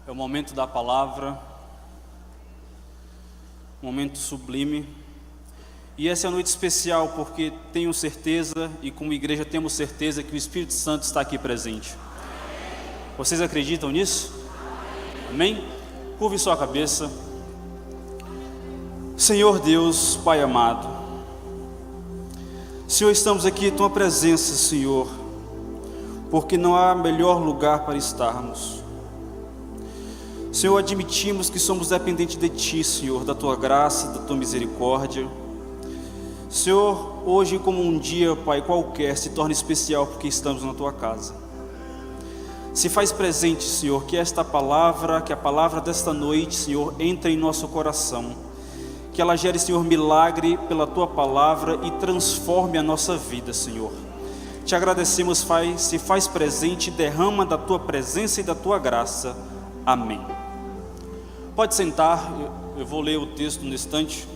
É o momento da palavra, um momento sublime. E essa é uma noite especial porque tenho certeza, e como igreja temos certeza, que o Espírito Santo está aqui presente. Vocês acreditam nisso? Amém? Curve sua cabeça. Senhor Deus, Pai amado, Senhor, estamos aqui em Tua presença, Senhor, porque não há melhor lugar para estarmos. Senhor, admitimos que somos dependentes de Ti, Senhor, da Tua graça, da Tua misericórdia. Senhor, hoje como um dia, Pai, qualquer, se torna especial porque estamos na Tua casa. Se faz presente, Senhor, que esta palavra, que a palavra desta noite, Senhor, entre em nosso coração. Que ela gere, Senhor, milagre pela Tua palavra e transforme a nossa vida, Senhor. Te agradecemos, Pai, se faz presente, derrama da Tua presença e da Tua graça. Amém. Pode sentar, eu vou ler o texto no instante.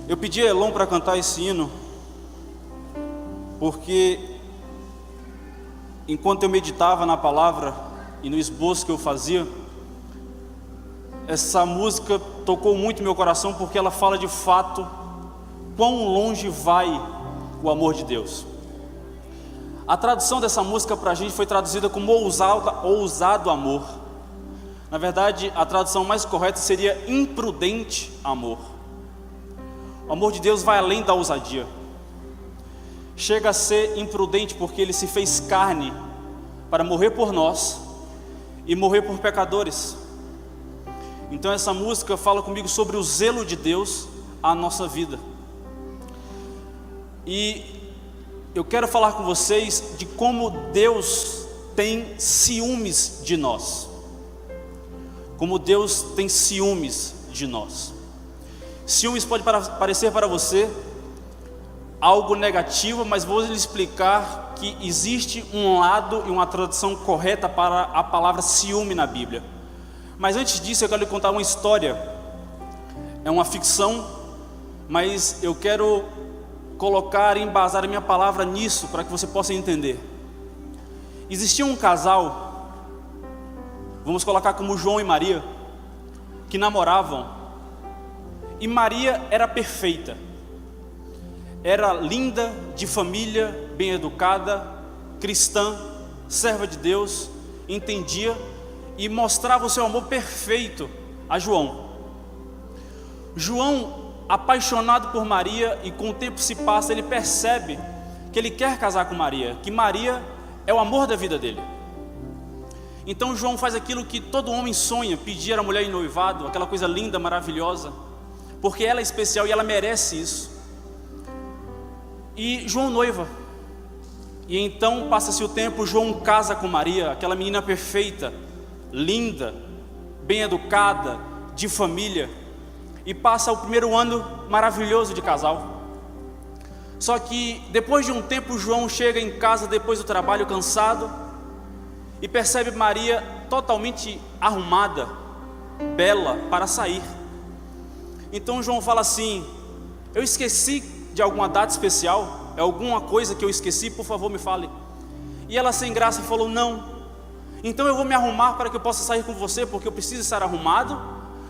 Eu pedi a Elon para cantar esse hino, porque enquanto eu meditava na palavra e no esboço que eu fazia, essa música tocou muito meu coração, porque ela fala de fato quão longe vai o amor de Deus. A tradução dessa música para a gente foi traduzida como ousado amor. Na verdade, a tradução mais correta seria imprudente amor. O amor de Deus vai além da ousadia. Chega a ser imprudente porque Ele se fez carne para morrer por nós e morrer por pecadores. Então essa música fala comigo sobre o zelo de Deus à nossa vida. E eu quero falar com vocês de como Deus tem ciúmes de nós. Como Deus tem ciúmes de nós. Ciúmes pode parecer para você algo negativo, mas vou lhe explicar que existe um lado e uma tradução correta para a palavra ciúme na Bíblia. Mas antes disso eu quero lhe contar uma história. É uma ficção, mas eu quero colocar e embasar a minha palavra nisso para que você possa entender. Existia um casal, vamos colocar como João e Maria, que namoravam. E Maria era perfeita, era linda, de família, bem educada, cristã, serva de Deus, entendia e mostrava o seu amor perfeito a João. João, apaixonado por Maria, e com o tempo se passa, ele percebe que ele quer casar com Maria, que Maria é o amor da vida dele. Então João faz aquilo que todo homem sonha, pedir a mulher em noivado, aquela coisa linda, maravilhosa, porque ela é especial e ela merece isso. E João noiva. E então passa-se o tempo, João casa com Maria, aquela menina perfeita, linda, bem educada, de família, e passa o primeiro ano maravilhoso de casal. Só que depois de um tempo, João chega em casa depois do trabalho, cansado, e percebe Maria totalmente arrumada, bela, para sair. Então João fala assim: eu esqueci de alguma data especial? É alguma coisa que eu esqueci? Por favor, me fale. E ela, sem graça, falou: não. Então eu vou me arrumar para que eu possa sair com você, porque eu preciso estar arrumado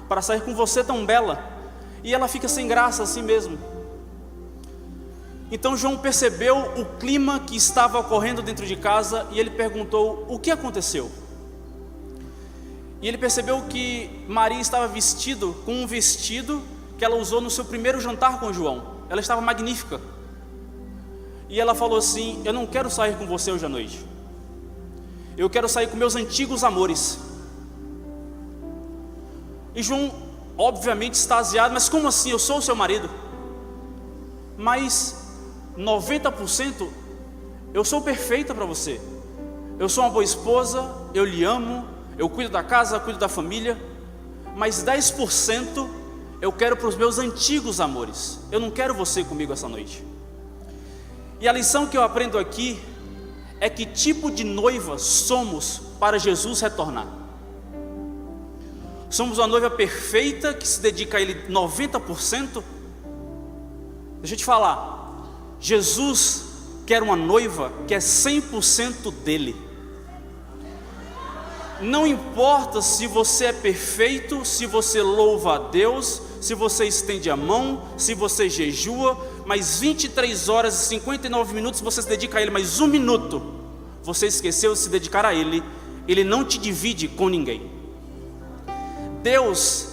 para sair com você tão bela. E ela fica sem graça assim mesmo. Então João percebeu o clima que estava ocorrendo dentro de casa, e ele perguntou: o que aconteceu? E ele percebeu que Maria estava vestida com um vestido que ela usou no seu primeiro jantar com João. Ela estava magnífica. E ela falou assim: eu não quero sair com você hoje à noite. Eu quero sair com meus antigos amores. E João, obviamente extasiado: mas como assim? Eu sou o seu marido. Mas 90% eu sou perfeita para você. Eu sou uma boa esposa, eu lhe amo, eu cuido da casa, cuido da família. Mas 10% eu quero para os meus antigos amores. Eu não quero você comigo essa noite. E a lição que eu aprendo aqui é que tipo de noiva somos para Jesus retornar. Somos uma noiva perfeita que se dedica a Ele 90%. Deixa eu te falar, Jesus quer uma noiva que é 100% dele. Não importa se você é perfeito, se você louva a Deus, se você estende a mão, se você jejua, mas 23 horas e 59 minutos você se dedica a Ele, mas 1 minuto você esqueceu de se dedicar a Ele, Ele não te divide com ninguém. Deus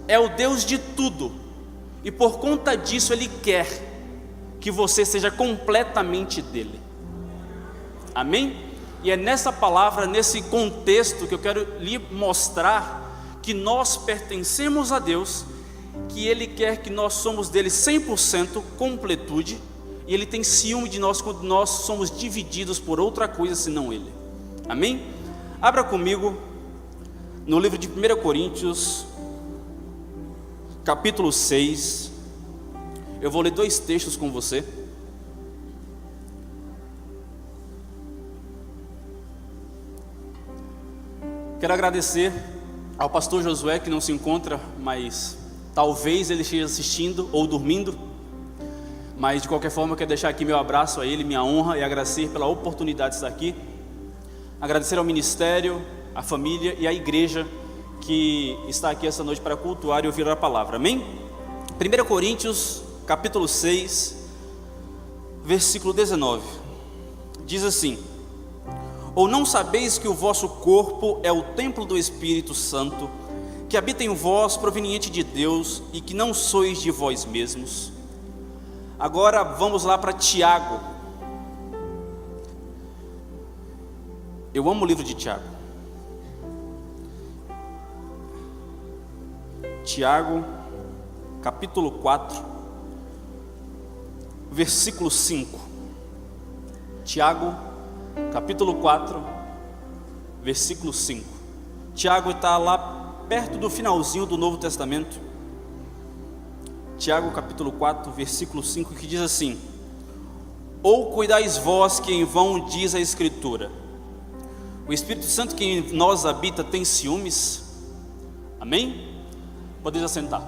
é o Deus de tudo, e por conta disso Ele quer que você seja completamente dele. Amém? E é nessa palavra, nesse contexto, que eu quero lhe mostrar que nós pertencemos a Deus, que Ele quer que nós somos dele 100%, completude, e Ele tem ciúme de nós quando nós somos divididos por outra coisa senão Ele. Amém? Abra comigo no livro de 1 Coríntios, capítulo 6. Eu vou ler 2 textos com você. Quero agradecer ao pastor Josué, que não se encontra, mas talvez ele esteja assistindo ou dormindo. Mas de qualquer forma eu quero deixar aqui meu abraço a ele, minha honra, e agradecer pela oportunidade de estar aqui. Agradecer ao ministério, à família e à igreja que está aqui essa noite para cultuar e ouvir a palavra. Amém? 1 Coríntios, capítulo 6, versículo 19. Diz assim: ou não sabeis que o vosso corpo é o templo do Espírito Santo, que habita em vós, proveniente de Deus, e que não sois de vós mesmos? Agora vamos lá para Tiago. Eu amo o livro de Tiago. Tiago, capítulo 4, versículo 5. Tiago, capítulo 4, versículo 5. Tiago está lá perto do finalzinho do Novo Testamento. Tiago capítulo 4, versículo 5, que diz assim: ou cuidais vós que em vão diz a Escritura, o Espírito Santo que em nós habita tem ciúmes? Amém? Podeis assentar.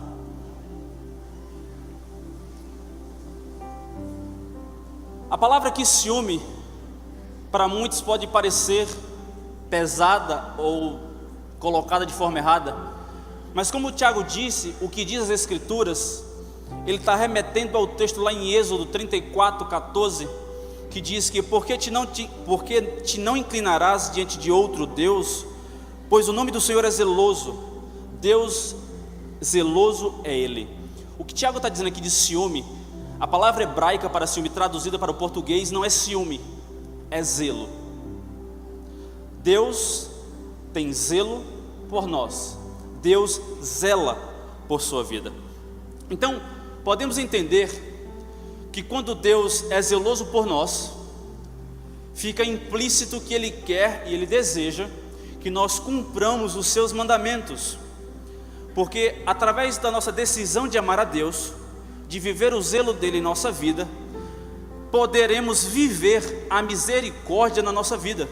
A palavra aqui, ciúme, para muitos pode parecer pesada ou colocada de forma errada, mas como o Tiago disse, o que diz as Escrituras, ele está remetendo ao texto lá em Êxodo 34, 14, que diz que porque te não inclinarás diante de outro Deus, pois o nome do Senhor é zeloso, Deus zeloso é Ele. O que Tiago está dizendo aqui de ciúme, a palavra hebraica para ciúme traduzida para o português não é ciúme, é zelo. Deus tem zelo por nós, Deus zela por sua vida. Então, podemos entender que quando Deus é zeloso por nós, fica implícito que Ele quer e Ele deseja que nós cumpramos os seus mandamentos, porque através da nossa decisão de amar a Deus, de viver o zelo dEle em nossa vida, poderemos viver a misericórdia na nossa vida.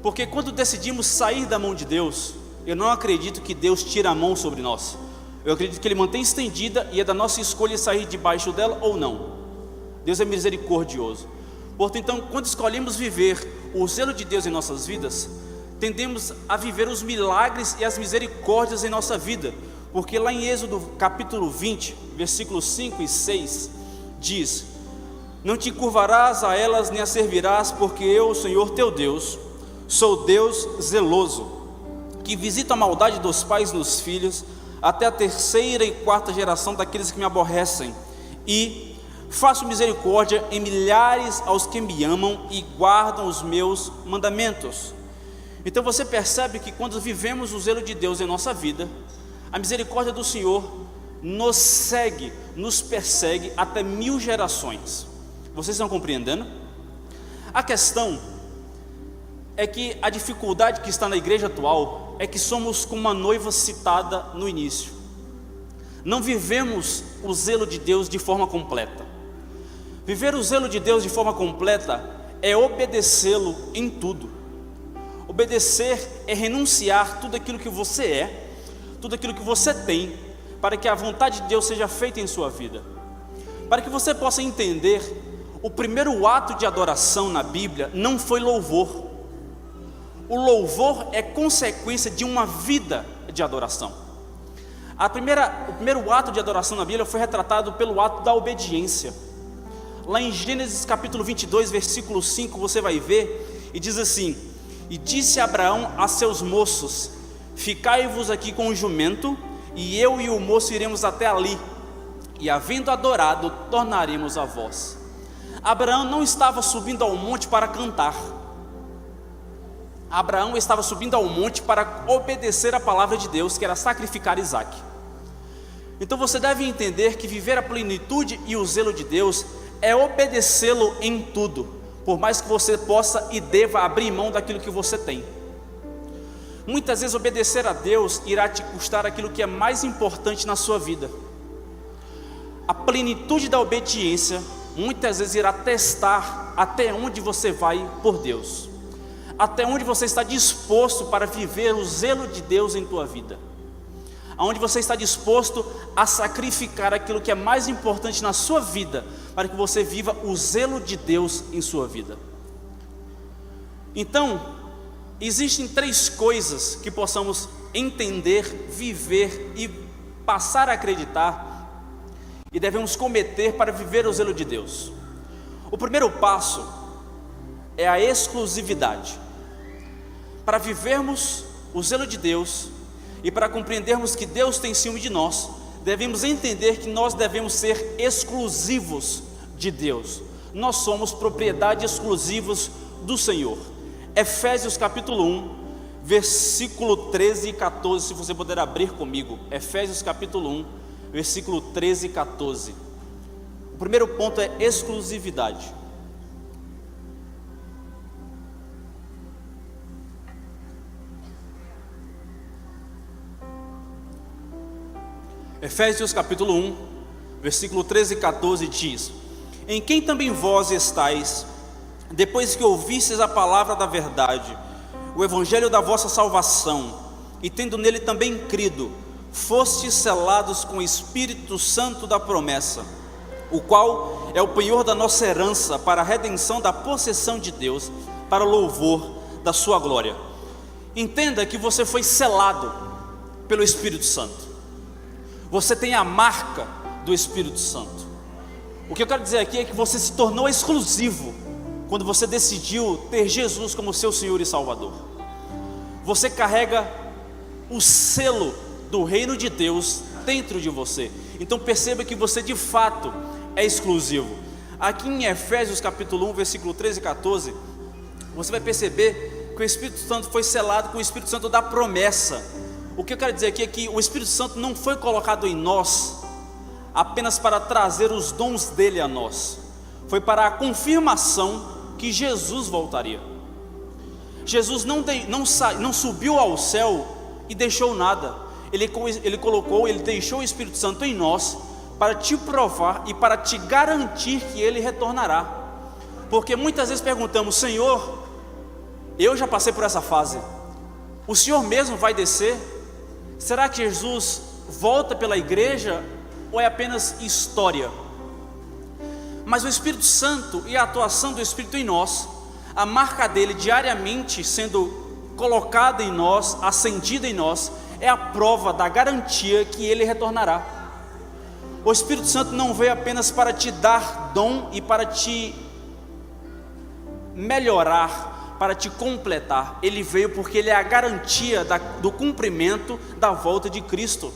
Porque quando decidimos sair da mão de Deus, eu não acredito que Deus tira a mão sobre nós, eu acredito que Ele mantém estendida e é da nossa escolha sair debaixo dela ou não. Deus é misericordioso. Portanto, então, quando escolhemos viver o zelo de Deus em nossas vidas, tendemos a viver os milagres e as misericórdias em nossa vida, porque lá em Êxodo capítulo 20, versículos 5 e 6, diz: não te curvarás a elas nem a servirás, porque eu, o Senhor teu Deus, sou Deus zeloso, que visita a maldade dos pais nos filhos, até a 3ª e 4ª geração daqueles que me aborrecem, e faço misericórdia em milhares aos que me amam e guardam os meus mandamentos. Então você percebe que quando vivemos o zelo de Deus em nossa vida, a misericórdia do Senhor nos segue, nos persegue até 1000 gerações. Vocês estão compreendendo? A questão é que a dificuldade que está na igreja atual é que somos como uma noiva citada no início. Não vivemos o zelo de Deus de forma completa. Viver o zelo de Deus de forma completa é obedecê-lo em tudo. Obedecer é renunciar tudo aquilo que você é, tudo aquilo que você tem, para que a vontade de Deus seja feita em sua vida. Para que você possa entender, o primeiro ato de adoração na Bíblia não foi louvor. o louvor é consequência de uma vida de adoração. O primeiro ato de adoração na Bíblia foi retratado pelo ato da obediência. Lá em Gênesis capítulo 22, versículo 5, você vai ver, e diz assim: e disse Abraão a seus moços: ficai-vos aqui com o jumento, e eu e o moço iremos até ali, e havendo adorado, tornaremos a vós. Abraão não estava subindo ao monte para cantar. Abraão estava subindo ao monte para obedecer a palavra de Deus, que era sacrificar Isaque. Então você deve entender que viver a plenitude e o zelo de Deus é obedecê-lo em tudo, por mais que você possa e deva abrir mão daquilo que você tem. Muitas vezes obedecer a Deus irá te custar aquilo que é mais importante na sua vida. A plenitude da obediência muitas vezes irá testar até onde você vai por Deus, até onde você está disposto para viver o zelo de Deus em tua vida, aonde você está disposto a sacrificar aquilo que é mais importante na sua vida, para que você viva o zelo de Deus em sua vida. Então, existem 3 coisas que possamos entender, viver e passar a acreditar, e devemos cometer para viver o zelo de Deus. O primeiro passo é a exclusividade. Para vivermos o zelo de Deus e para compreendermos que Deus tem ciúme de nós, devemos entender que nós devemos ser exclusivos de Deus. Nós somos propriedade exclusivos do Senhor. Efésios capítulo 1, versículo 13 e 14, se você puder abrir comigo. Efésios capítulo 1, versículo 13 e 14. O primeiro ponto é exclusividade. Efésios capítulo 1, versículo 13 e 14 diz: em quem também vós estáis, depois que ouvistes a palavra da verdade, o evangelho da vossa salvação, e tendo nele também crido, fostes selados com o Espírito Santo da promessa, o qual é o penhor da nossa herança para a redenção da possessão de Deus, para o louvor da sua glória. Entenda que você foi selado pelo Espírito Santo. Você tem a marca do Espírito Santo. O que eu quero dizer aqui é que você se tornou exclusivo quando você decidiu ter Jesus como seu Senhor e Salvador. Você carrega o selo do reino de Deus dentro de você. Então perceba que você de fato é exclusivo. Aqui em Efésios capítulo 1, versículo 13 e 14, você vai perceber que o Espírito Santo foi selado com o Espírito Santo da promessa. O que eu quero dizer aqui é que o Espírito Santo não foi colocado em nós apenas para trazer os dons dele a nós, foi para a confirmação que Jesus voltaria. Jesus não subiu ao céu e deixou nada. Ele deixou o Espírito Santo em nós para te provar e para te garantir que ele retornará. Porque muitas vezes perguntamos: Senhor, eu já passei por essa fase, o Senhor mesmo vai descer? Será que Jesus volta pela igreja ou é apenas história? Mas o Espírito Santo e a atuação do Espírito em nós, a marca dele diariamente sendo colocada em nós, acendida em nós, é a prova da garantia que ele retornará. O Espírito Santo não veio apenas para te dar dom e para te melhorar, para te completar. Ele veio porque ele é a garantia do cumprimento da volta de Cristo.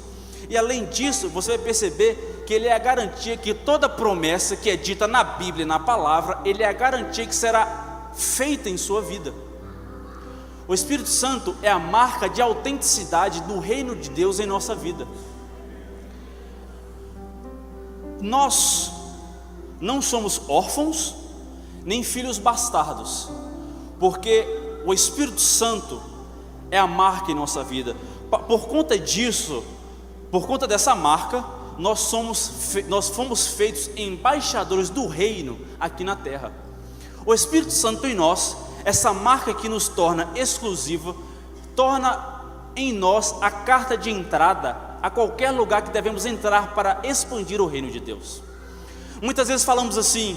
E além disso, você vai perceber que ele é a garantia que toda promessa que é dita na Bíblia, na palavra, ele é a garantia que será feita em sua vida. O Espírito Santo é a marca de autenticidade do reino de Deus em nossa vida. Nós não somos órfãos, nem filhos bastardos, porque o Espírito Santo é a marca em nossa vida. Por conta disso, por conta dessa marca, nós fomos feitos embaixadores do reino aqui na terra. O Espírito Santo em nós, essa marca que nos torna exclusiva, torna em nós a carta de entrada a qualquer lugar que devemos entrar para expandir o reino de Deus. Muitas vezes falamos assim: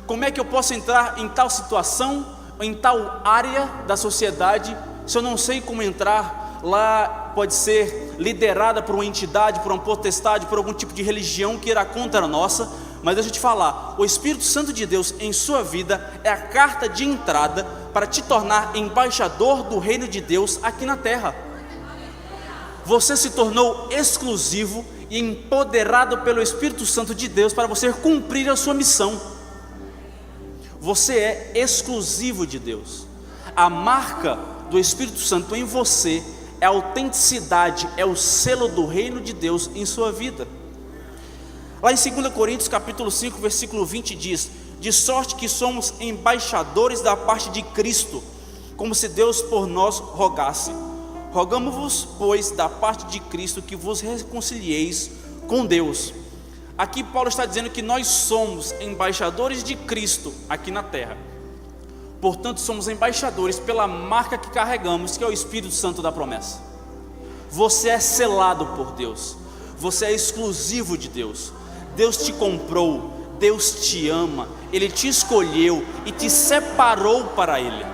como é que eu posso entrar em tal situação, em tal área da sociedade se eu não sei como entrar, lá pode ser liderada por uma entidade, por uma potestade, por algum tipo de religião que irá contra a nossa. Mas deixa eu te falar, o Espírito Santo de Deus em sua vida é a carta de entrada para te tornar embaixador do reino de Deus aqui na terra. Você se tornou exclusivo e empoderado pelo Espírito Santo de Deus para você cumprir a sua missão. Você é exclusivo de Deus. A marca do Espírito Santo em você é a autenticidade, é o selo do reino de Deus em sua vida. Lá em 2 Coríntios capítulo 5, versículo 20 diz: de sorte que somos embaixadores da parte de Cristo, como se Deus por nós rogasse. Rogamo-vos, pois, da parte de Cristo, que vos reconcilieis com Deus. Aqui Paulo está dizendo que nós somos embaixadores de Cristo aqui na terra. Portanto, somos embaixadores pela marca que carregamos, que é o Espírito Santo da promessa. Você é selado por Deus. Você é exclusivo de Deus. Deus te comprou, Deus te ama, Ele te escolheu e te separou para Ele.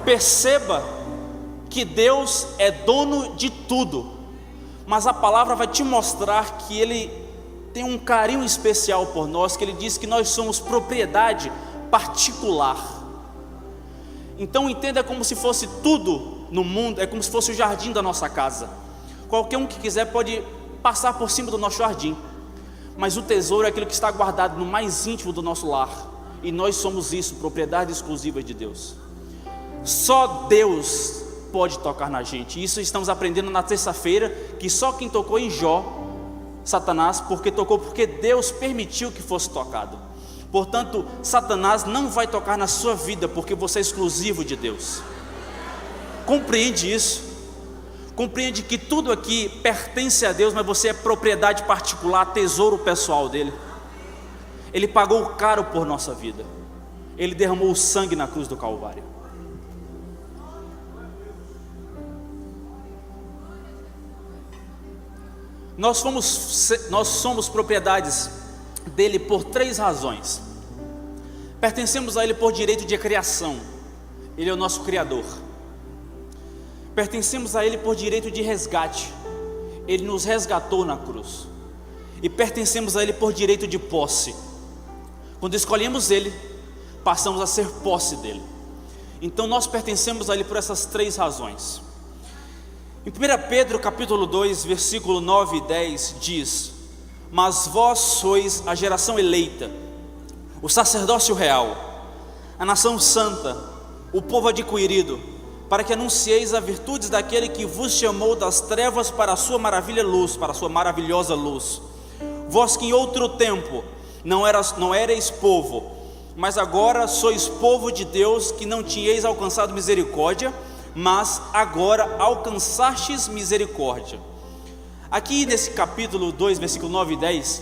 Perceba que Deus é dono de tudo, mas a palavra vai te mostrar que Ele tem um carinho especial por nós, que Ele diz que nós somos propriedade particular. Então entenda como se fosse tudo no mundo, é como se fosse o jardim da nossa casa. Qualquer um que quiser pode passar por cima do nosso jardim, mas o tesouro é aquilo que está guardado no mais íntimo do nosso lar, e nós somos isso, propriedade exclusiva de Deus. Só Deus pode tocar na gente. Isso estamos aprendendo na terça-feira, que só quem tocou em Jó, Satanás, porque Deus permitiu que fosse tocado. Portanto, Satanás não vai tocar na sua vida, porque você é exclusivo de Deus. Compreende isso? Compreende que tudo aqui pertence a Deus, mas você é propriedade particular, tesouro pessoal dele. Ele pagou caro por nossa vida. Ele derramou o sangue na cruz do Calvário. Nós somos propriedades dele por 3 razões. Pertencemos a ele por direito de criação. Ele é o nosso criador. Pertencemos a ele por direito de resgate. Ele nos resgatou na cruz. E pertencemos a ele por direito de posse. Quando escolhemos ele, passamos a ser posse dele. Então nós pertencemos a ele por essas 3 razões. Em 1 Pedro capítulo 2, versículo 9 e 10 diz: mas vós sois a geração eleita, o sacerdócio real, a nação santa, o povo adquirido, para que anuncieis as virtudes daquele que vos chamou das trevas para a sua maravilhosa luz. Vós que em outro tempo não erais povo, mas agora sois povo de Deus, que não tinhais alcançado misericórdia, mas agora alcançastes misericórdia. Aqui nesse capítulo 2, versículo 9 e 10,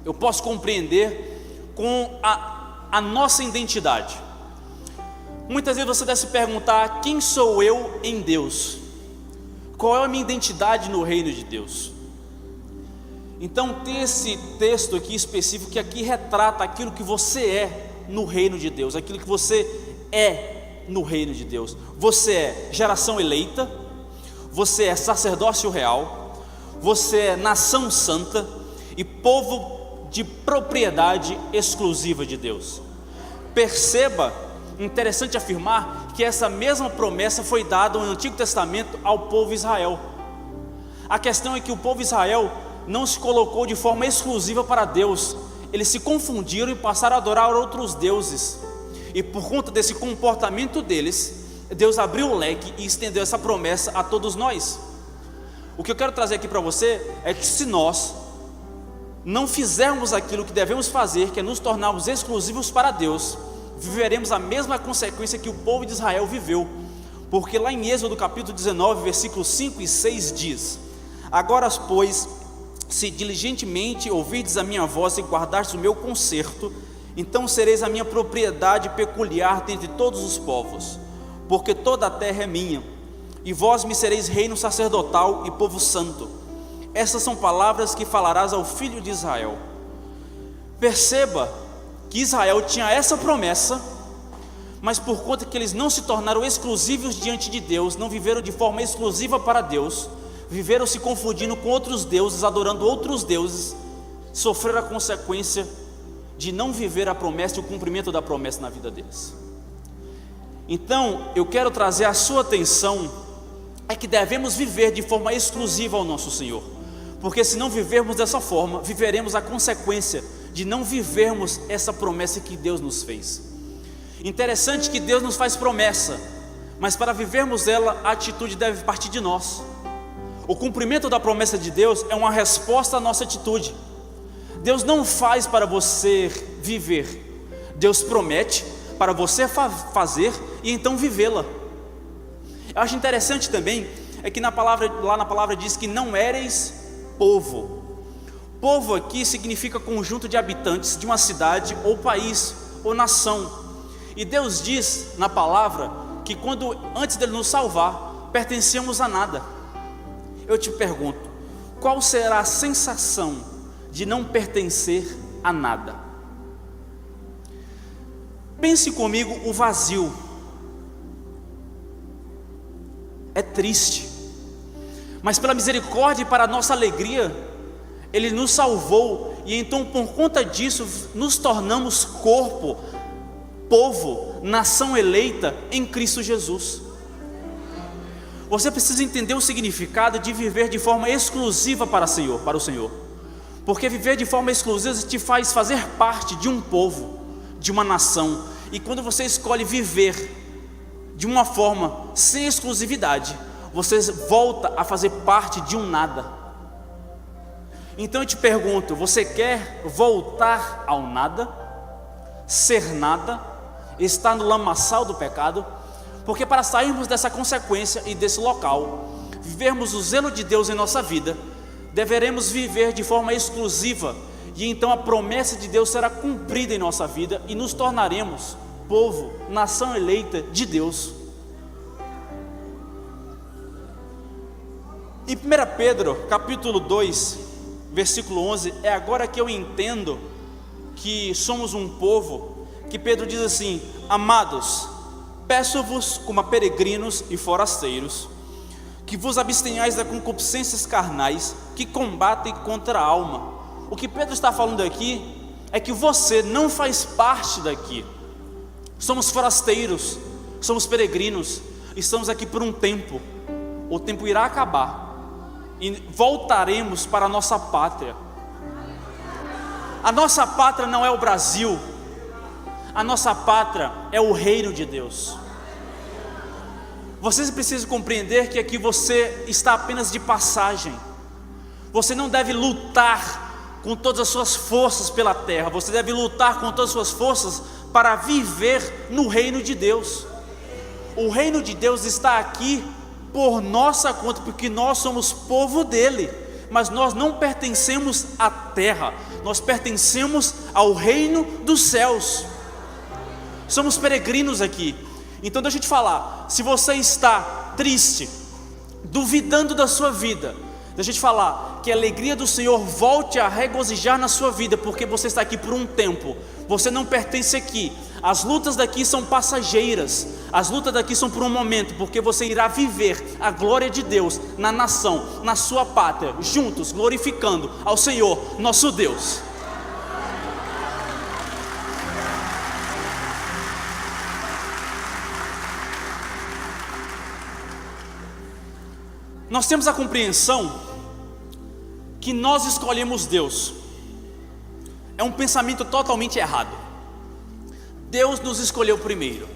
eu posso compreender com a nossa identidade. Muitas vezes você deve se perguntar: quem sou eu em Deus? Qual é a minha identidade no reino de Deus? Então tem esse texto aqui específico que aqui retrata aquilo que você é no reino de Deus, aquilo que você é no reino de Deus. Você é geração eleita, você é sacerdócio real, você é nação santa e povo de propriedade exclusiva de Deus. Perceba, interessante afirmar que essa mesma promessa foi dada no Antigo Testamento ao povo Israel. A questão é que o povo Israel não se colocou de forma exclusiva para Deus. Eles se confundiram e passaram a adorar outros deuses. E por conta desse comportamento deles, Deus abriu o leque e estendeu essa promessa a todos nós. O que eu quero trazer aqui para você é que se nós não fizermos aquilo que devemos fazer, que é nos tornarmos exclusivos para Deus, viveremos a mesma consequência que o povo de Israel viveu. Porque lá em Êxodo capítulo 19, versículos 5 e 6 diz: agora pois, se diligentemente ouvirdes a minha voz e guardardes o meu concerto, então sereis a minha propriedade peculiar dentre todos os povos, porque toda a terra é minha, e vós me sereis reino sacerdotal e povo santo. Essas são palavras que falarás ao filho de Israel. Perceba que Israel tinha essa promessa, mas por conta que eles não se tornaram exclusivos diante de Deus, não viveram de forma exclusiva para Deus, viveram se confundindo com outros deuses, adorando outros deuses, sofreram a consequência de não viver a promessa e o cumprimento da promessa na vida deles. Então, eu quero trazer a sua atenção, é que devemos viver de forma exclusiva ao nosso Senhor, porque se não vivermos dessa forma, viveremos a consequência de não vivermos essa promessa que Deus nos fez. Interessante que Deus nos faz promessa, mas para vivermos ela, a atitude deve partir de nós. O cumprimento da promessa de Deus é uma resposta à nossa atitude. Deus não faz para você viver, Deus promete para você fazer e então vivê-la. Eu acho interessante também, é que lá na palavra diz que não éreis povo. Povo aqui significa conjunto de habitantes de uma cidade ou país ou nação. E Deus diz na palavra que antes dele nos salvar, pertencíamos a nada. Eu te pergunto, qual será a sensação de não pertencer a nada? Pense comigo o vazio. É triste, mas pela misericórdia e para a nossa alegria, Ele nos salvou, e então por conta disso nos tornamos corpo, povo, nação eleita em Cristo Jesus. Você precisa entender o significado de viver de forma exclusiva para o Senhor, porque viver de forma exclusiva te faz fazer parte de um povo, de uma nação. E quando você escolhe viver de uma forma sem exclusividade, você volta a fazer parte de um nada. Então eu te pergunto, você quer voltar ao nada? Ser nada? Estar no lamaçal do pecado? Porque para sairmos dessa consequência e desse local, vivermos o zelo de Deus em nossa vida, deveremos viver de forma exclusiva, e então a promessa de Deus será cumprida em nossa vida e nos tornaremos povo, nação eleita de Deus. Em 1 Pedro capítulo 2, versículo 11, é agora que eu entendo que somos um povo, que Pedro diz assim: amados, peço-vos como a peregrinos e forasteiros, que vos abstenhais das concupiscências carnais que combatem contra a alma. O que Pedro está falando aqui é que você não faz parte daqui. Somos forasteiros, somos peregrinos, estamos aqui por um tempo. O tempo irá acabar e voltaremos para a nossa pátria. A nossa pátria não é o Brasil, a nossa pátria é o reino de Deus. Vocês precisam compreender que aqui você está apenas de passagem. Você não deve lutar com todas as suas forças pela terra, você deve lutar com todas as suas forças para viver no reino de Deus. O reino de Deus está aqui por nossa conta, porque nós somos povo dele, mas nós não pertencemos à terra, nós pertencemos ao reino dos céus. Somos peregrinos aqui. Então deixa eu te falar, se você está triste, duvidando da sua vida, deixa eu te falar, que a alegria do Senhor volte a regozijar na sua vida, porque você está aqui por um tempo, você não pertence aqui. As lutas daqui são passageiras, as lutas daqui são por um momento, porque você irá viver a glória de Deus na nação, na sua pátria, juntos, glorificando ao Senhor, nosso Deus. Nós temos a compreensão que nós escolhemos Deus. É um pensamento totalmente errado. Deus nos escolheu primeiro.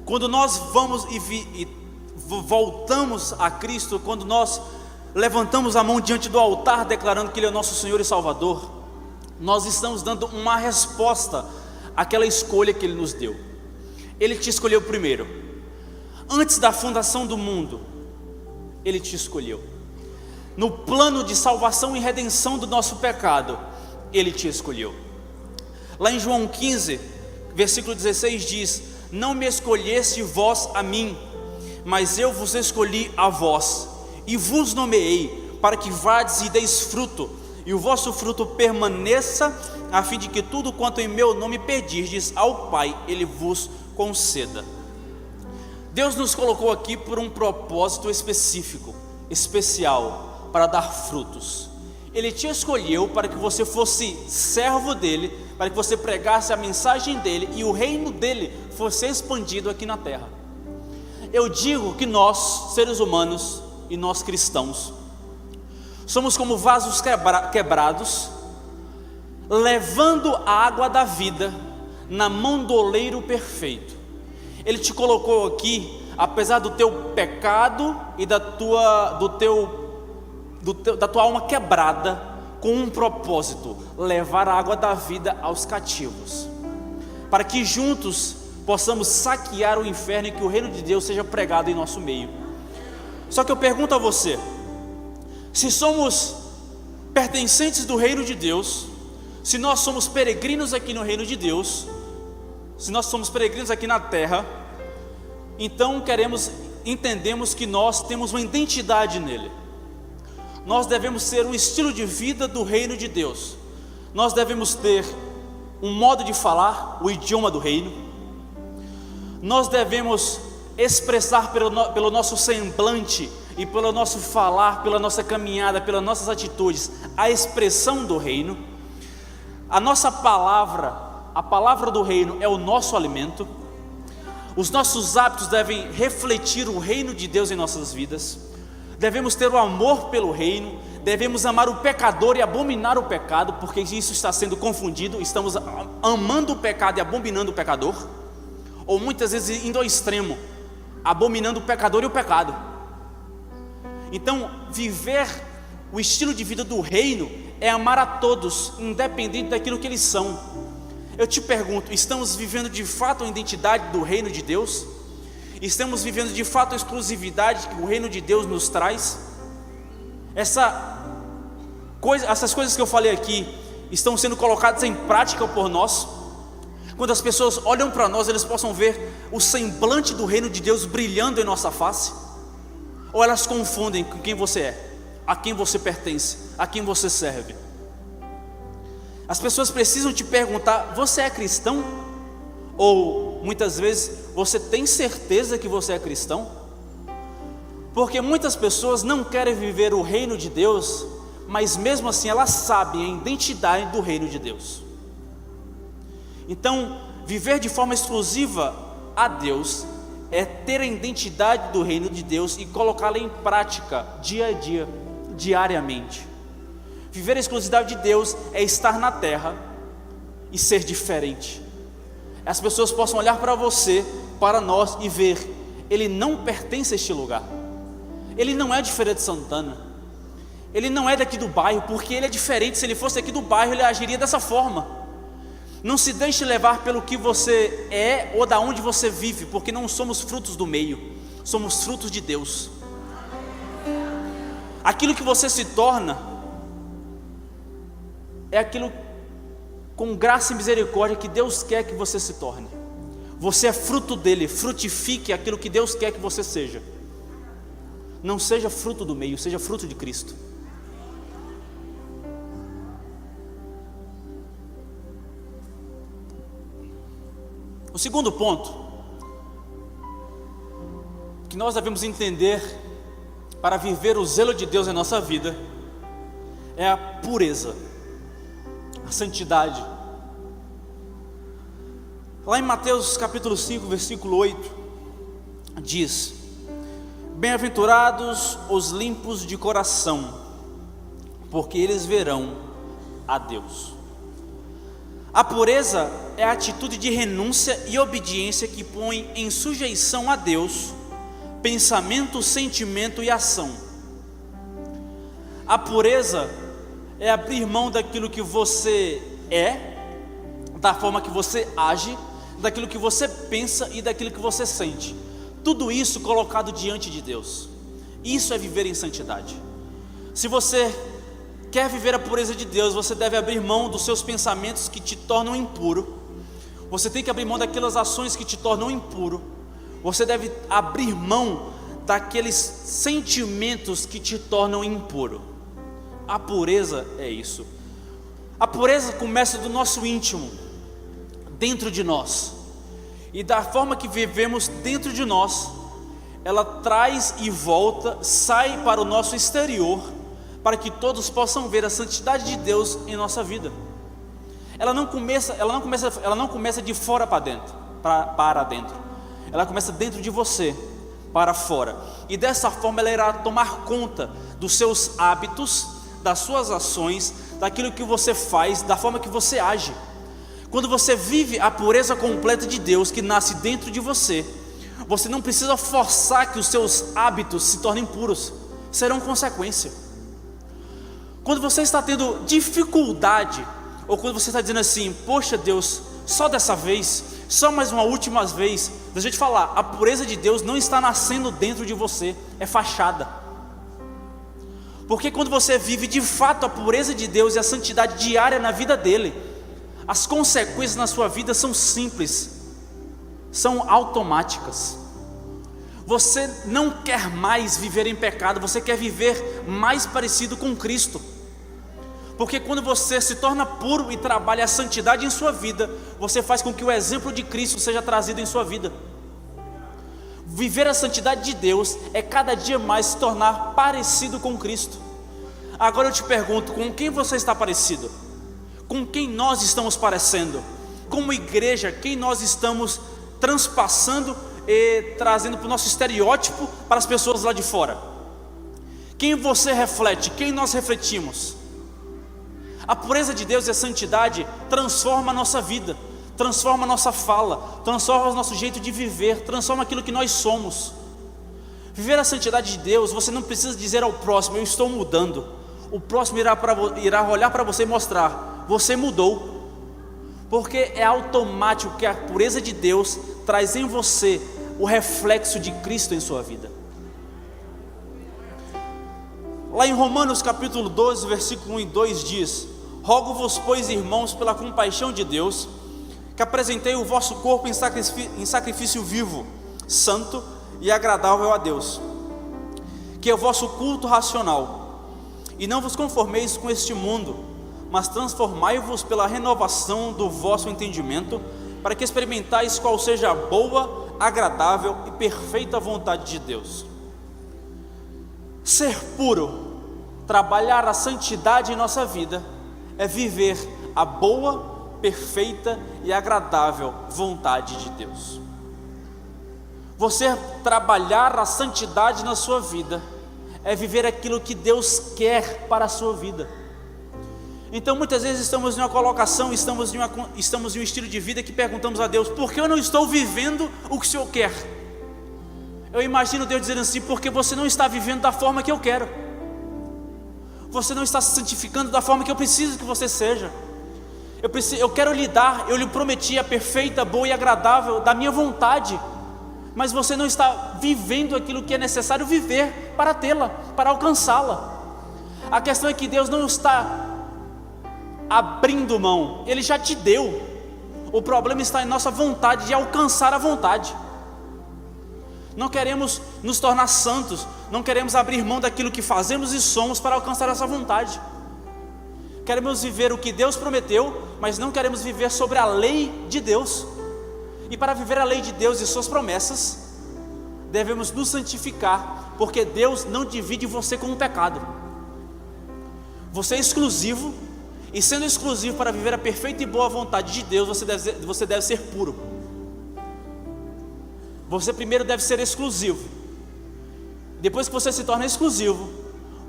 Quando nós vamos e voltamos a Cristo, quando nós levantamos a mão diante do altar declarando que Ele é o nosso Senhor e Salvador, nós estamos dando uma resposta àquela escolha que Ele nos deu. Ele te escolheu primeiro. Antes da fundação do mundo, Ele te escolheu. No plano de salvação e redenção do nosso pecado, Ele te escolheu. Lá em João 15, versículo 16 diz: não me escolheste vós a mim, mas eu vos escolhi a vós, e vos nomeei, para que vades e deis fruto, e o vosso fruto permaneça, a fim de que tudo quanto em meu nome pedirdes ao Pai, Ele vos conceda. Deus nos colocou aqui por um propósito específico, especial, para dar frutos. Ele te escolheu para que você fosse servo dele, para que você pregasse a mensagem dele e o reino dele fosse expandido aqui na terra. Eu digo que nós, seres humanos e nós cristãos, somos como vasos quebrados, levando a água da vida na mão do oleiro perfeito. Ele te colocou aqui, apesar do teu pecado e da tua alma quebrada, com um propósito: levar a água da vida aos cativos, para que juntos possamos saquear o inferno e que o reino de Deus seja pregado em nosso meio. Só que eu pergunto a você: se somos pertencentes do reino de Deus, se nós somos peregrinos aqui no reino de Deus, se nós somos peregrinos aqui na terra, então entendemos que nós temos uma identidade nele. Nós devemos ser um estilo de vida do reino de Deus. Nós devemos ter um modo de falar, o idioma do reino. Nós devemos expressar pelo nosso semblante e pelo nosso falar, pela nossa caminhada, pelas nossas atitudes, a expressão do reino. A nossa palavra, a palavra do reino é o nosso alimento. Os nossos hábitos devem refletir o reino de Deus em nossas vidas. Devemos ter o amor pelo reino, devemos amar o pecador e abominar o pecado, porque isso está sendo confundido. Estamos amando o pecado e abominando o pecador, ou muitas vezes indo ao extremo, abominando o pecador e o pecado. Então, viver o estilo de vida do reino é amar a todos, independente daquilo que eles são. Eu te pergunto, estamos vivendo de fato a identidade do reino de Deus? Estamos vivendo de fato a exclusividade que o reino de Deus nos traz? Essas coisas que eu falei aqui estão sendo colocadas em prática por nós? Quando as pessoas olham para nós, eles possam ver o semblante do reino de Deus brilhando em nossa face? Ou elas confundem com quem você é, a quem você pertence, a quem você serve? As pessoas precisam te perguntar: você é cristão? Ou muitas vezes, você tem certeza que você é cristão? Porque muitas pessoas não querem viver o reino de Deus, mas mesmo assim elas sabem a identidade do reino de Deus. Então, viver de forma exclusiva a Deus é ter a identidade do reino de Deus e colocá-la em prática dia a dia, diariamente. Viver a exclusividade de Deus é estar na terra e ser diferente. As pessoas possam olhar para você, para nós e ver: ele não pertence a este lugar, ele não é de Feira de Santana, ele não é daqui do bairro, porque ele é diferente. Se ele fosse aqui do bairro, ele agiria dessa forma. Não se deixe levar pelo que você é ou da onde você vive, porque não somos frutos do meio, somos frutos de Deus. Aquilo que você se torna é aquilo com graça e misericórdia que Deus quer que você se torne. Você é fruto dele, frutifique aquilo que Deus quer que você seja. Não seja fruto do meio, seja fruto de Cristo. O segundo ponto que nós devemos entender para viver o zelo de Deus em nossa vida é a pureza, a santidade. Lá em Mateus capítulo 5, versículo 8, diz: bem-aventurados os limpos de coração, porque eles verão a Deus. A pureza é a atitude de renúncia e obediência que põe em sujeição a Deus pensamento, sentimento e ação. A pureza é abrir mão daquilo que você é, da forma que você age, daquilo que você pensa e daquilo que você sente. Tudo isso colocado diante de Deus. Isso é viver em santidade. Se você quer viver a pureza de Deus, você deve abrir mão dos seus pensamentos que te tornam impuro. Você tem que abrir mão daquelas ações que te tornam impuro. Você deve abrir mão daqueles sentimentos que te tornam impuro. A pureza é isso. A pureza começa do nosso íntimo, dentro de nós, e da forma que vivemos dentro de nós, ela traz e volta, sai para o nosso exterior, para que todos possam ver a santidade de Deus em nossa vida. Ela não começa de fora para dentro, para dentro. Ela começa dentro de você, para fora. E dessa forma ela irá tomar conta dos seus hábitos, das suas ações, daquilo que você faz, da forma que você age. Quando você vive a pureza completa de Deus que nasce dentro de você, você não precisa forçar que os seus hábitos se tornem puros, serão consequência. Quando você está tendo dificuldade, ou quando você está dizendo assim: poxa Deus, só dessa vez, só mais uma última vez, deixa eu te falar, a pureza de Deus não está nascendo dentro de você, é fachada. Porque quando você vive de fato a pureza de Deus e a santidade diária na vida dele, as consequências na sua vida são simples, são automáticas. Você não quer mais viver em pecado, você quer viver mais parecido com Cristo. Porque quando você se torna puro e trabalha a santidade em sua vida, você faz com que o exemplo de Cristo seja trazido em sua vida. Viver a santidade de Deus é cada dia mais se tornar parecido com Cristo. Agora eu te pergunto, com quem você está parecido? Com quem nós estamos parecendo? Como igreja, quem nós estamos transpassando e trazendo para o nosso estereótipo para as pessoas lá de fora? Quem você reflete? Quem nós refletimos? A pureza de Deus e a santidade transforma a nossa vida, transforma a nossa fala, transforma o nosso jeito de viver, transforma aquilo que nós somos. Viver a santidade de Deus, você não precisa dizer ao próximo: eu estou mudando. O próximo irá olhar para você e mostrar: você mudou. Porque é automático que a pureza de Deus traz em você o reflexo de Cristo em sua vida. Lá em Romanos capítulo 12, versículo 1 e 2 diz: rogo-vos, pois, irmãos, pela compaixão de Deus, que apresentei o vosso corpo em sacrifício vivo, santo e agradável a Deus, que é o vosso culto racional. E não vos conformeis com este mundo, mas transformai-vos pela renovação do vosso entendimento, para que experimentais qual seja a boa, agradável e perfeita vontade de Deus. Ser puro, trabalhar a santidade em nossa vida, é viver a boa, perfeita e agradável vontade de Deus. Você trabalhar a santidade na sua vida é viver aquilo que Deus quer para a sua vida. Então muitas vezes estamos em uma colocação, estamos em um estilo de vida que perguntamos a Deus: por que eu não estou vivendo o que o Senhor quer? Eu imagino Deus dizendo assim: porque você não está vivendo da forma que eu quero, você não está se santificando da forma que eu preciso que você seja. Eu quero lhe dar, eu lhe prometi a perfeita, boa e agradável da minha vontade, mas você não está vivendo aquilo que é necessário viver para tê-la, para alcançá-la. A questão é que Deus não está abrindo mão, Ele já te deu. O problema está em nossa vontade de alcançar a vontade. Não queremos nos tornar santos, não queremos abrir mão daquilo que fazemos e somos para alcançar essa vontade. Queremos viver o que Deus prometeu, mas não queremos viver sobre a lei de Deus. E para viver a lei de Deus e suas promessas, devemos nos santificar, porque Deus não divide você com o pecado. Você é exclusivo, e sendo exclusivo para viver a perfeita e boa vontade de Deus, você deve ser puro. Você primeiro deve ser exclusivo. Depois que você se torna exclusivo,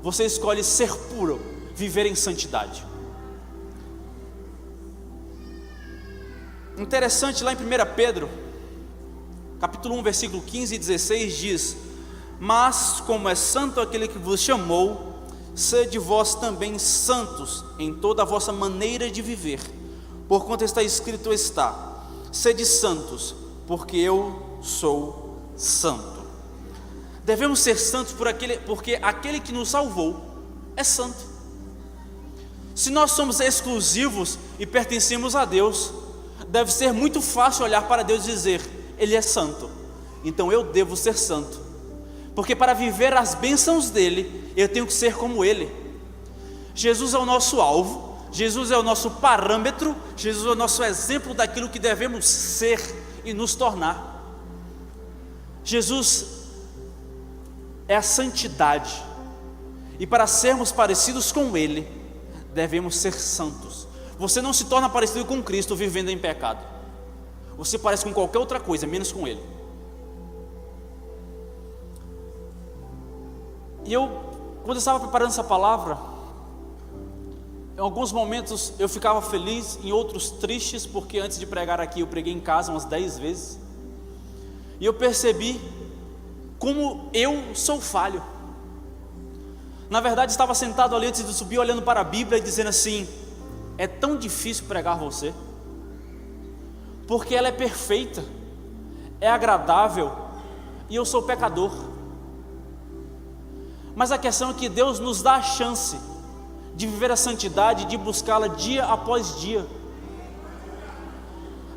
você escolhe ser puro, viver em santidade. Interessante, lá em 1 Pedro, capítulo 1, versículo 15 e 16 diz: mas como é santo aquele que vos chamou, sede vós também santos em toda a vossa maneira de viver, porquanto está escrito sede santos, porque eu sou santo. Devemos ser santos porque aquele que nos salvou é santo. Se nós somos exclusivos e pertencemos a Deus, deve ser muito fácil olhar para Deus e dizer: Ele é santo, então eu devo ser santo, porque para viver as bênçãos dele, eu tenho que ser como Ele. Jesus é o nosso alvo, Jesus é o nosso parâmetro, Jesus é o nosso exemplo daquilo que devemos ser e nos tornar. Jesus é a santidade, e para sermos parecidos com Ele, devemos ser santos. Você não se torna parecido com Cristo vivendo em pecado. Você parece com qualquer outra coisa, menos com Ele. E quando eu estava preparando essa palavra, em alguns momentos eu ficava feliz, em outros tristes, porque antes de pregar aqui eu preguei em casa umas 10 vezes. E eu percebi como eu sou falho. Na verdade, estava sentado ali antes de subir, olhando para a Bíblia e dizendo assim: é tão difícil pregar você, porque ela é perfeita, é agradável, e eu sou pecador. Mas a questão é que Deus nos dá a chance de viver a santidade, de buscá-la dia após dia.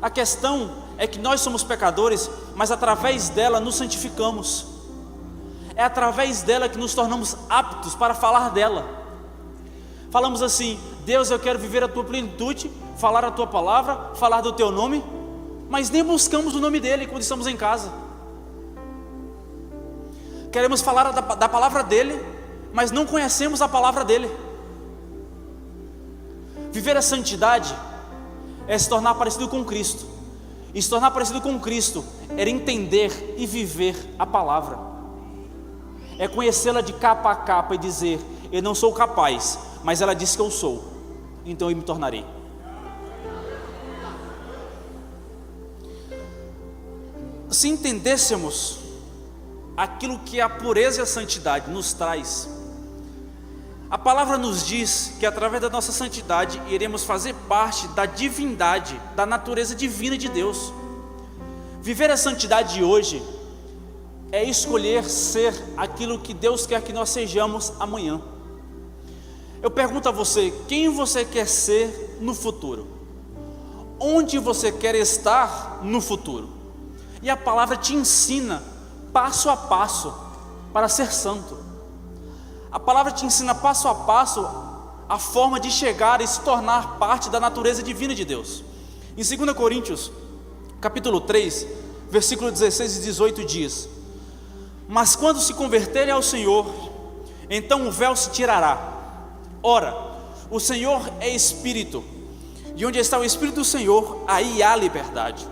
A questão é que nós somos pecadores, mas através dela nos santificamos. É através dela que nos tornamos aptos para falar dela. Falamos assim: Deus, eu quero viver a tua plenitude, falar a tua palavra, falar do teu nome, mas nem buscamos o nome dele quando estamos em casa. Queremos falar da palavra dele, mas não conhecemos a palavra dele. Viver a santidade é se tornar parecido com Cristo. E se tornar parecido com Cristo é entender e viver a palavra. É conhecê-la de capa a capa e dizer: eu não sou capaz, mas ela disse que eu sou, então eu me tornarei. Se entendêssemos aquilo que a pureza e a santidade nos traz, a palavra nos diz que através da nossa santidade iremos fazer parte da divindade, da natureza divina de Deus. Viver a santidade de hoje é escolher ser aquilo que Deus quer que nós sejamos amanhã. Eu pergunto a você: quem você quer ser no futuro? Onde você quer estar no futuro? E a palavra te ensina passo a passo para ser santo. A palavra te ensina passo a passo a forma de chegar e se tornar parte da natureza divina de Deus. Em 2 Coríntios, capítulo 3, versículo 16 e 18 diz: mas quando se converterem ao Senhor, então o véu se tirará. Ora, o Senhor é Espírito, e onde está o Espírito do Senhor, aí há liberdade.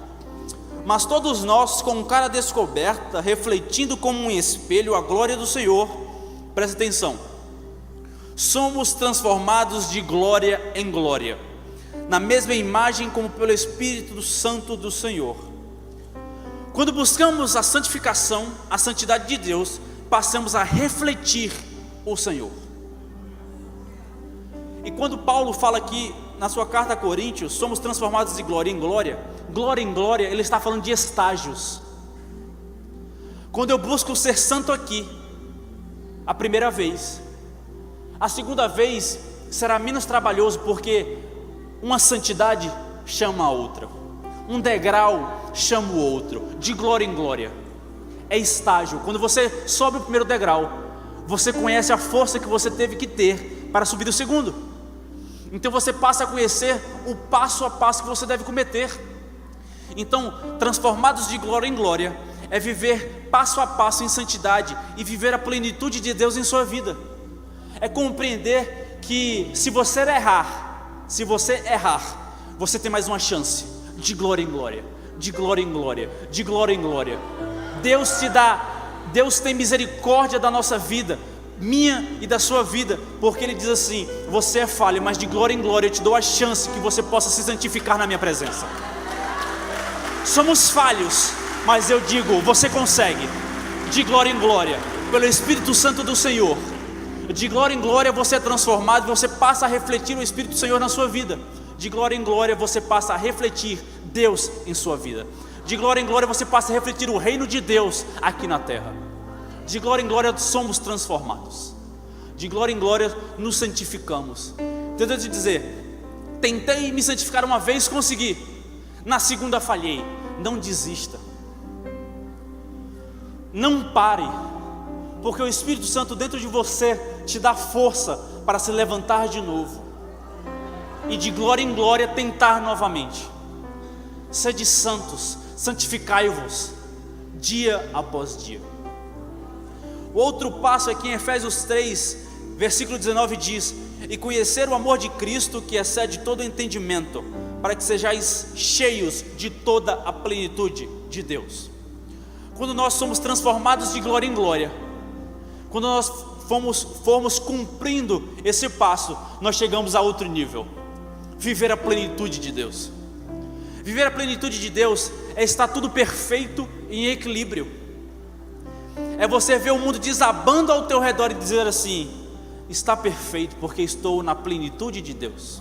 Mas todos nós, com cara descoberta, refletindo como um espelho a glória do Senhor, presta atenção, somos transformados de glória em glória, na mesma imagem como pelo Espírito Santo do Senhor. Quando buscamos a santificação, a santidade de Deus, passamos a refletir o Senhor. E quando Paulo fala aqui na sua carta a Coríntios, somos transformados de glória em glória, ele está falando de estágios. Quando eu busco ser santo aqui, a primeira vez, a segunda vez será menos trabalhoso, porque uma santidade chama a outra, um degrau chama o outro, de glória em glória. É estágio. Quando você sobe o primeiro degrau, você conhece a força que você teve que ter para subir o segundo. Então você passa a conhecer o passo a passo que você deve cometer. Então, transformados de glória em glória é viver passo a passo em santidade e viver a plenitude de Deus em sua vida. É compreender que se você errar, você tem mais uma chance, de glória em glória, de glória em glória, de glória em glória. Deus tem misericórdia da nossa vida, minha e da sua vida, porque Ele diz assim: você é falho, mas de glória em glória eu te dou a chance que você possa se santificar na minha presença. Somos falhos, mas eu digo, você consegue, de glória em glória, pelo Espírito Santo do Senhor. De glória em glória você é transformado, você passa a refletir o Espírito do Senhor na sua vida. De glória em glória você passa a refletir Deus em sua vida. De glória em glória você passa a refletir o reino de Deus aqui na terra. De glória em glória somos transformados. De glória em glória nos santificamos. Tentando te dizer, tentei me santificar uma vez, consegui. Na segunda falhei. Não desista. Não pare. Porque o Espírito Santo dentro de você te dá força para se levantar de novo. e de glória em glória tentar novamente. Sede santos, santificai-vos, dia após dia. O outro passo aqui em Efésios 3, versículo 19 diz: e conhecer o amor de Cristo, que excede todo entendimento, para que sejais cheios de toda a plenitude de Deus. Quando nós somos transformados de glória em glória, quando nós formos cumprindo esse passo, nós chegamos a outro nível. Viver a plenitude de Deus. Viver a plenitude de Deus é estar tudo perfeito e em equilíbrio. É você ver o mundo desabando ao teu redor e dizer assim: está perfeito porque estou na plenitude de Deus.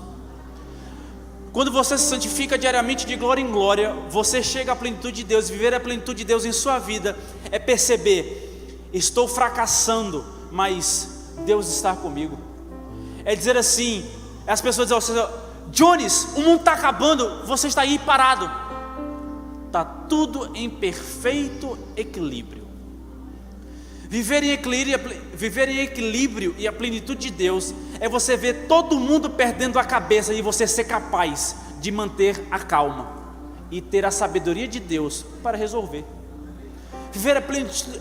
Quando você se santifica diariamente de glória em glória, você chega à plenitude de Deus. Viver a plenitude de Deus em sua vida é perceber: estou fracassando, mas Deus está comigo. É dizer assim, as pessoas dizem: Jones, o mundo está acabando, você está aí parado. Está tudo em perfeito equilíbrio. Viver em equilíbrio e a plenitude de Deus é você ver todo mundo perdendo a cabeça e você ser capaz de manter a calma e ter a sabedoria de Deus para resolver. Viver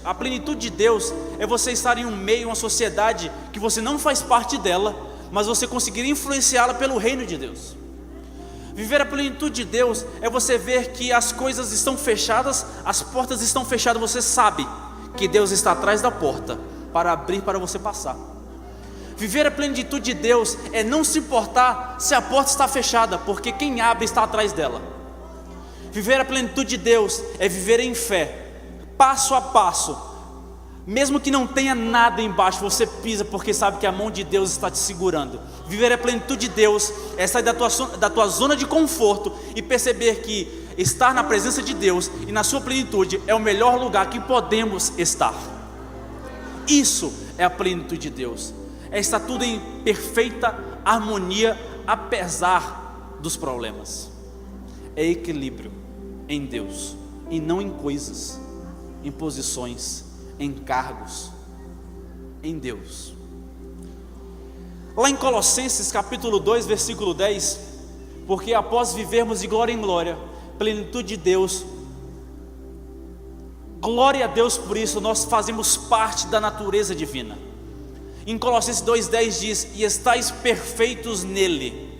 a plenitude de Deus é você estar em um meio, uma sociedade que você não faz parte dela, mas você conseguir influenciá-la pelo reino de Deus. Viver a plenitude de Deus é você ver que as coisas estão fechadas, as portas estão fechadas, você sabe que Deus está atrás da porta para abrir para você passar. Viver a plenitude de Deus é não se importar se a porta está fechada, porque quem abre está atrás dela. Viver a plenitude de Deus é viver em fé, passo a passo. Mesmo que não tenha nada embaixo, você pisa porque sabe que a mão de Deus está te segurando. Viver a plenitude de Deus é sair da tua zona de conforto e perceber que estar na presença de Deus e na sua plenitude é o melhor lugar que podemos estar. Isso é a plenitude de Deus. É estar tudo em perfeita harmonia, apesar dos problemas. É equilíbrio em Deus e não em coisas, em posições, em cargos, em Deus. Lá em Colossenses capítulo 2, versículo 10, porque após vivermos de glória em glória, plenitude de Deus, glória a Deus por isso, nós fazemos parte da natureza divina. Em Colossenses 2,10 diz: e estáis perfeitos nele,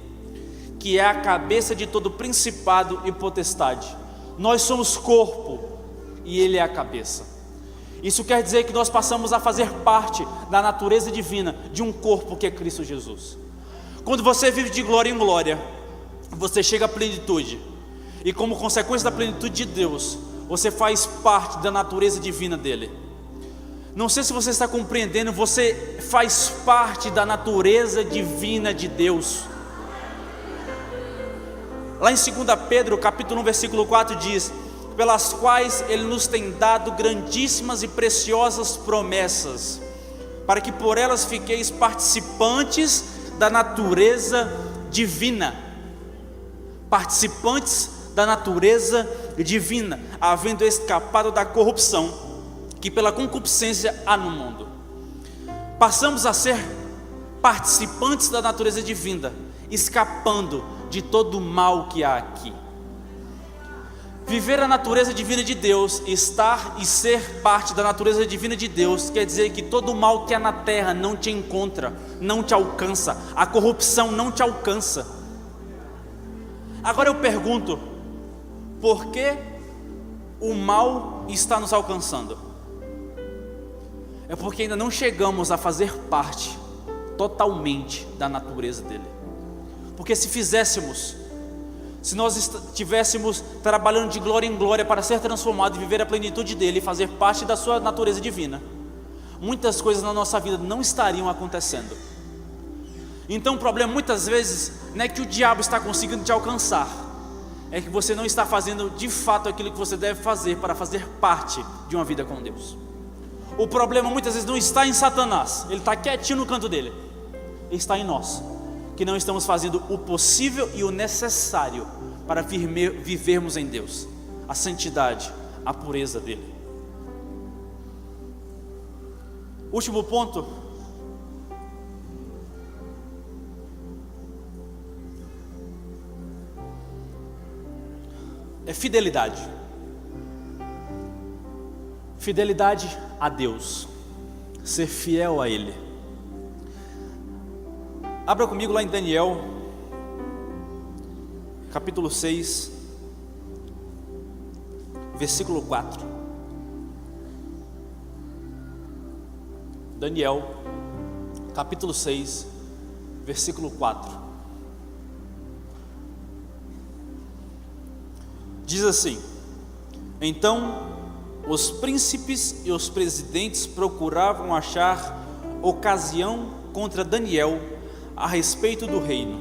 que é a cabeça de todo principado e potestade. Nós somos corpo e ele é a cabeça. Isso quer dizer que nós passamos a fazer parte da natureza divina de um corpo que é Cristo Jesus. Quando você vive de glória em glória, você chega à plenitude. E como consequência da plenitude de Deus, você faz parte da natureza divina dele. Não sei se você está compreendendo, você faz parte da natureza divina de Deus. Lá em 2 Pedro capítulo 1 versículo 4 diz: pelas quais ele nos tem dado grandíssimas e preciosas promessas, para que por elas fiqueis participantes da natureza divina. Participantes da natureza divina, havendo escapado da corrupção que pela concupiscência há no mundo. Passamos a ser participantes da natureza divina, escapando de todo o mal que há aqui. Viver a natureza divina de Deus, estar e ser parte da natureza divina de Deus, quer dizer que todo o mal que há na terra não te encontra, não te alcança, a corrupção não te alcança. Agora eu pergunto: por que o mal está nos alcançando? É porque ainda não chegamos a fazer parte totalmente da natureza dele. Porque se fizéssemos, se nós estivéssemos trabalhando de glória em glória para ser transformado e viver a plenitude dele e fazer parte da sua natureza divina, muitas coisas na nossa vida não estariam acontecendo. Então o problema muitas vezes não é que o diabo está conseguindo te alcançar, é que você não está fazendo de fato aquilo que você deve fazer para fazer parte de uma vida com Deus. O problema muitas vezes não está em Satanás, ele está quietinho no canto dele, ele está em nós, que não estamos fazendo o possível e o necessário para vivermos em Deus, a santidade, a pureza dele. Último ponto: é fidelidade. Fidelidade a Deus, ser fiel a Ele. Abra comigo lá em Daniel, capítulo 6, versículo 4. Daniel, capítulo 6, versículo 4. Diz assim: então os príncipes e os presidentes procuravam achar ocasião contra Daniel a respeito do reino,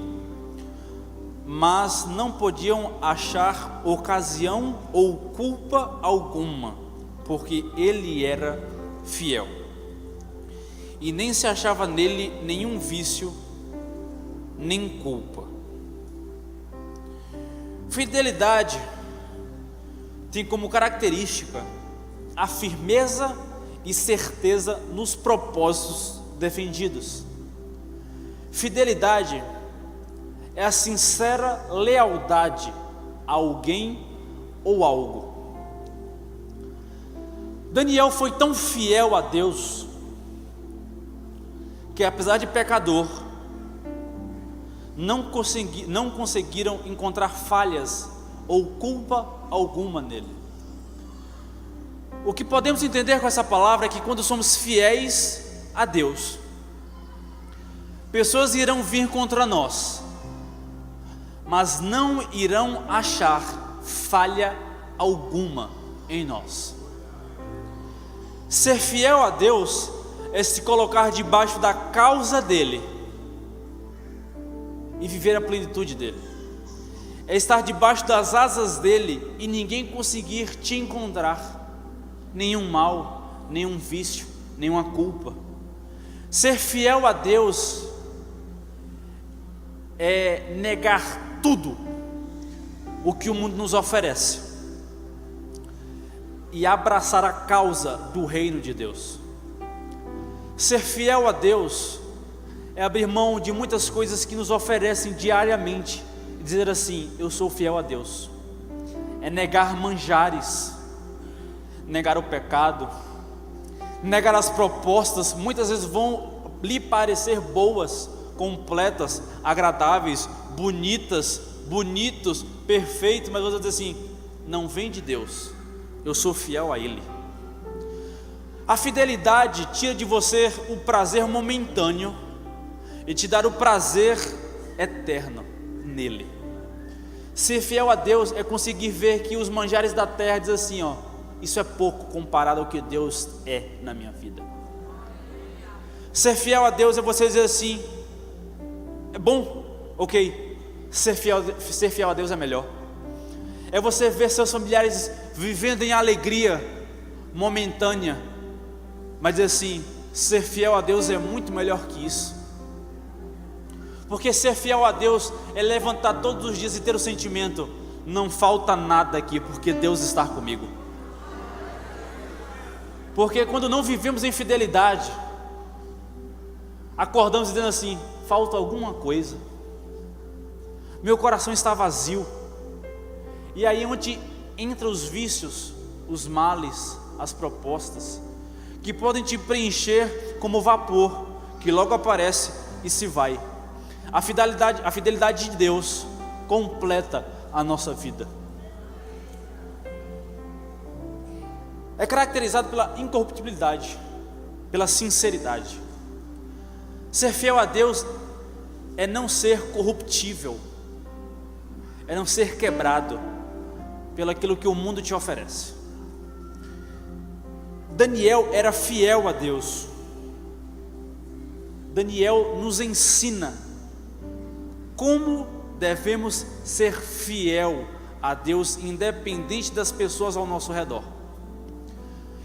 mas não podiam achar ocasião ou culpa alguma, porque ele era fiel, e nem se achava nele nenhum vício, nem culpa. Fidelidade tem como característica a firmeza e certeza nos propósitos defendidos. Fidelidade é a sincera lealdade a alguém ou algo. Daniel foi tão fiel a Deus que, apesar de pecador, não conseguiram encontrar falhas ou culpa alguma nele. O que podemos entender com essa palavra é que quando somos fiéis a Deus, pessoas irão vir contra nós, mas não irão achar falha alguma em nós. Ser fiel a Deus é se colocar debaixo da causa dele e viver a plenitude dele. É estar debaixo das asas dele e ninguém conseguir te encontrar nenhum mal, nenhum vício, nenhuma culpa. Ser fiel a Deus é negar tudo o que o mundo nos oferece e abraçar a causa do reino de Deus. Ser fiel a Deus é abrir mão de muitas coisas que nos oferecem diariamente e dizer assim: eu sou fiel a Deus. É negar manjares, negar o pecado, negar as propostas, muitas vezes vão lhe parecer boas, completas, agradáveis, bonitas, bonitos, perfeitos, mas você diz assim: não vem de Deus, eu sou fiel a Ele. A fidelidade tira de você o prazer momentâneo e te dá o prazer eterno nele. Ser fiel a Deus é conseguir ver que os manjares da terra dizem assim: ó, isso é pouco comparado ao que Deus é na minha vida. Ser fiel a Deus é você dizer assim: é bom, ok, ser fiel a Deus é melhor. É você ver seus familiares vivendo em alegria momentânea, mas dizer assim: ser fiel a Deus é muito melhor que isso. Porque ser fiel a Deus é levantar todos os dias e ter o sentimento: não falta nada aqui, porque Deus está comigo. Porque quando não vivemos em fidelidade, acordamos dizendo assim: falta alguma coisa, meu coração está vazio. E aí onde entra os vícios, os males, as propostas, que podem te preencher como vapor, que logo aparece e se vai. A fidelidade de Deus completa a nossa vida. É caracterizado pela incorruptibilidade, pela sinceridade. Ser fiel a Deus é não ser corruptível, é não ser quebrado pelo aquilo que o mundo te oferece. Daniel era fiel a Deus. Daniel nos ensina como devemos ser fiel a Deus, independente das pessoas ao nosso redor,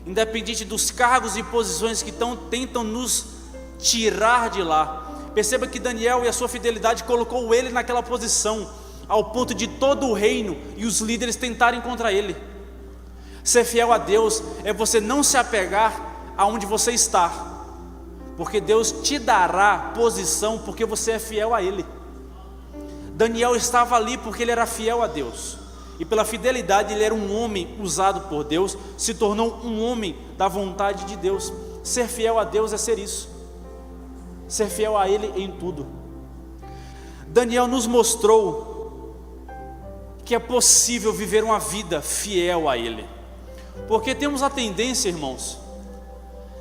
independente dos cargos e posições que tentam nos tirar de lá. Perceba que Daniel e a sua fidelidade colocou ele naquela posição, ao ponto de todo o reino e os líderes tentarem contra ele. Ser fiel a Deus é você não se apegar aonde você está, porque Deus te dará posição porque você é fiel a Ele. Daniel estava ali porque ele era fiel a Deus, e pela fidelidade ele era um homem usado por Deus, se tornou um homem da vontade de Deus. Ser fiel a Deus é ser isso, ser fiel a Ele em tudo. Daniel nos mostrou que é possível viver uma vida fiel a Ele, porque temos a tendência, irmãos,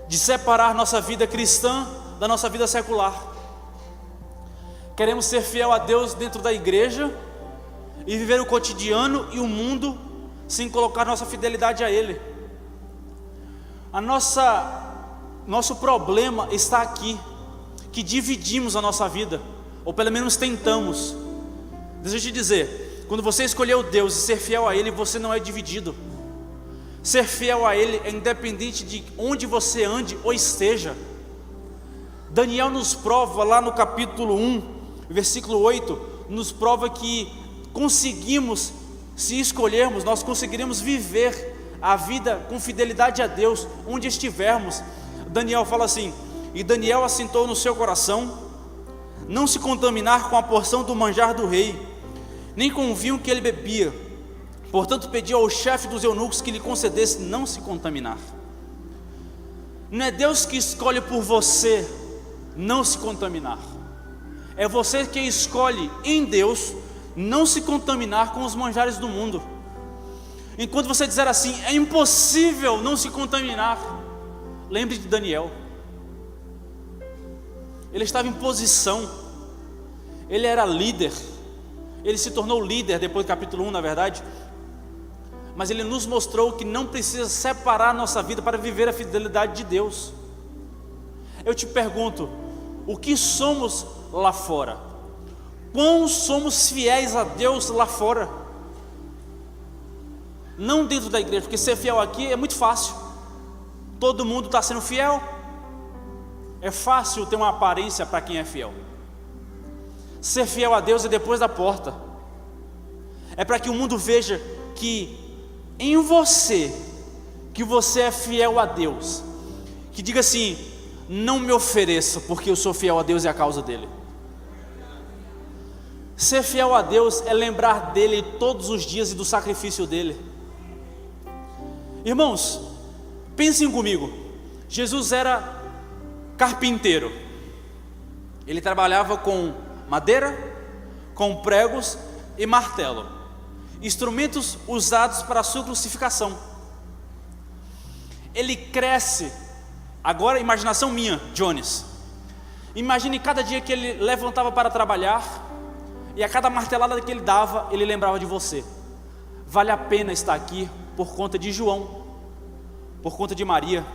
de separar nossa vida cristã da nossa vida secular. Queremos ser fiel a Deus dentro da igreja e viver o cotidiano e o mundo sem colocar nossa fidelidade a Ele. Nosso problema está aqui, que dividimos a nossa vida, ou pelo menos tentamos. Deixa eu te dizer, quando você escolheu Deus e ser fiel a Ele, você não é dividido. Ser fiel a Ele é independente de onde você ande ou esteja. Daniel nos prova lá no capítulo 1, versículo 8, nos prova que conseguimos, se escolhermos, nós conseguiremos viver a vida com fidelidade a Deus, onde estivermos. Daniel fala assim: e Daniel assentou no seu coração não se contaminar com a porção do manjar do rei, nem com o vinho que ele bebia. Portanto pediu ao chefe dos eunucos que lhe concedesse não se contaminar. Não é Deus que escolhe por você não se contaminar, é você que escolhe em Deus não se contaminar com os manjares do mundo. Enquanto você dizer assim, é impossível não se contaminar, lembre de Daniel. Ele estava em posição, ele era líder, ele se tornou líder depois do capítulo 1, na verdade. Mas ele nos mostrou que não precisa separar a nossa vida para viver a fidelidade de Deus. Eu te pergunto, o que somos lá fora? Quão somos fiéis a Deus lá fora? Não dentro da igreja, porque ser fiel aqui é muito fácil. Todo mundo está sendo fiel. É fácil ter uma aparência para quem é fiel. Ser fiel a Deus é depois da porta. É para que o mundo veja que em você, que você é fiel a Deus. Que diga assim: não me ofereça, porque eu sou fiel a Deus e a causa dele. Ser fiel a Deus é lembrar dele todos os dias e do sacrifício dele. Irmãos, pensem comigo. Jesus era carpinteiro. Ele trabalhava com madeira, com pregos e martelo, instrumentos usados para a sua crucificação. Ele cresce. Agora, imaginação minha, Jones. Imagine cada dia que ele levantava para trabalhar, e a cada martelada que ele dava, ele lembrava de você. Vale a pena estar aqui por conta de João, por conta de Maria.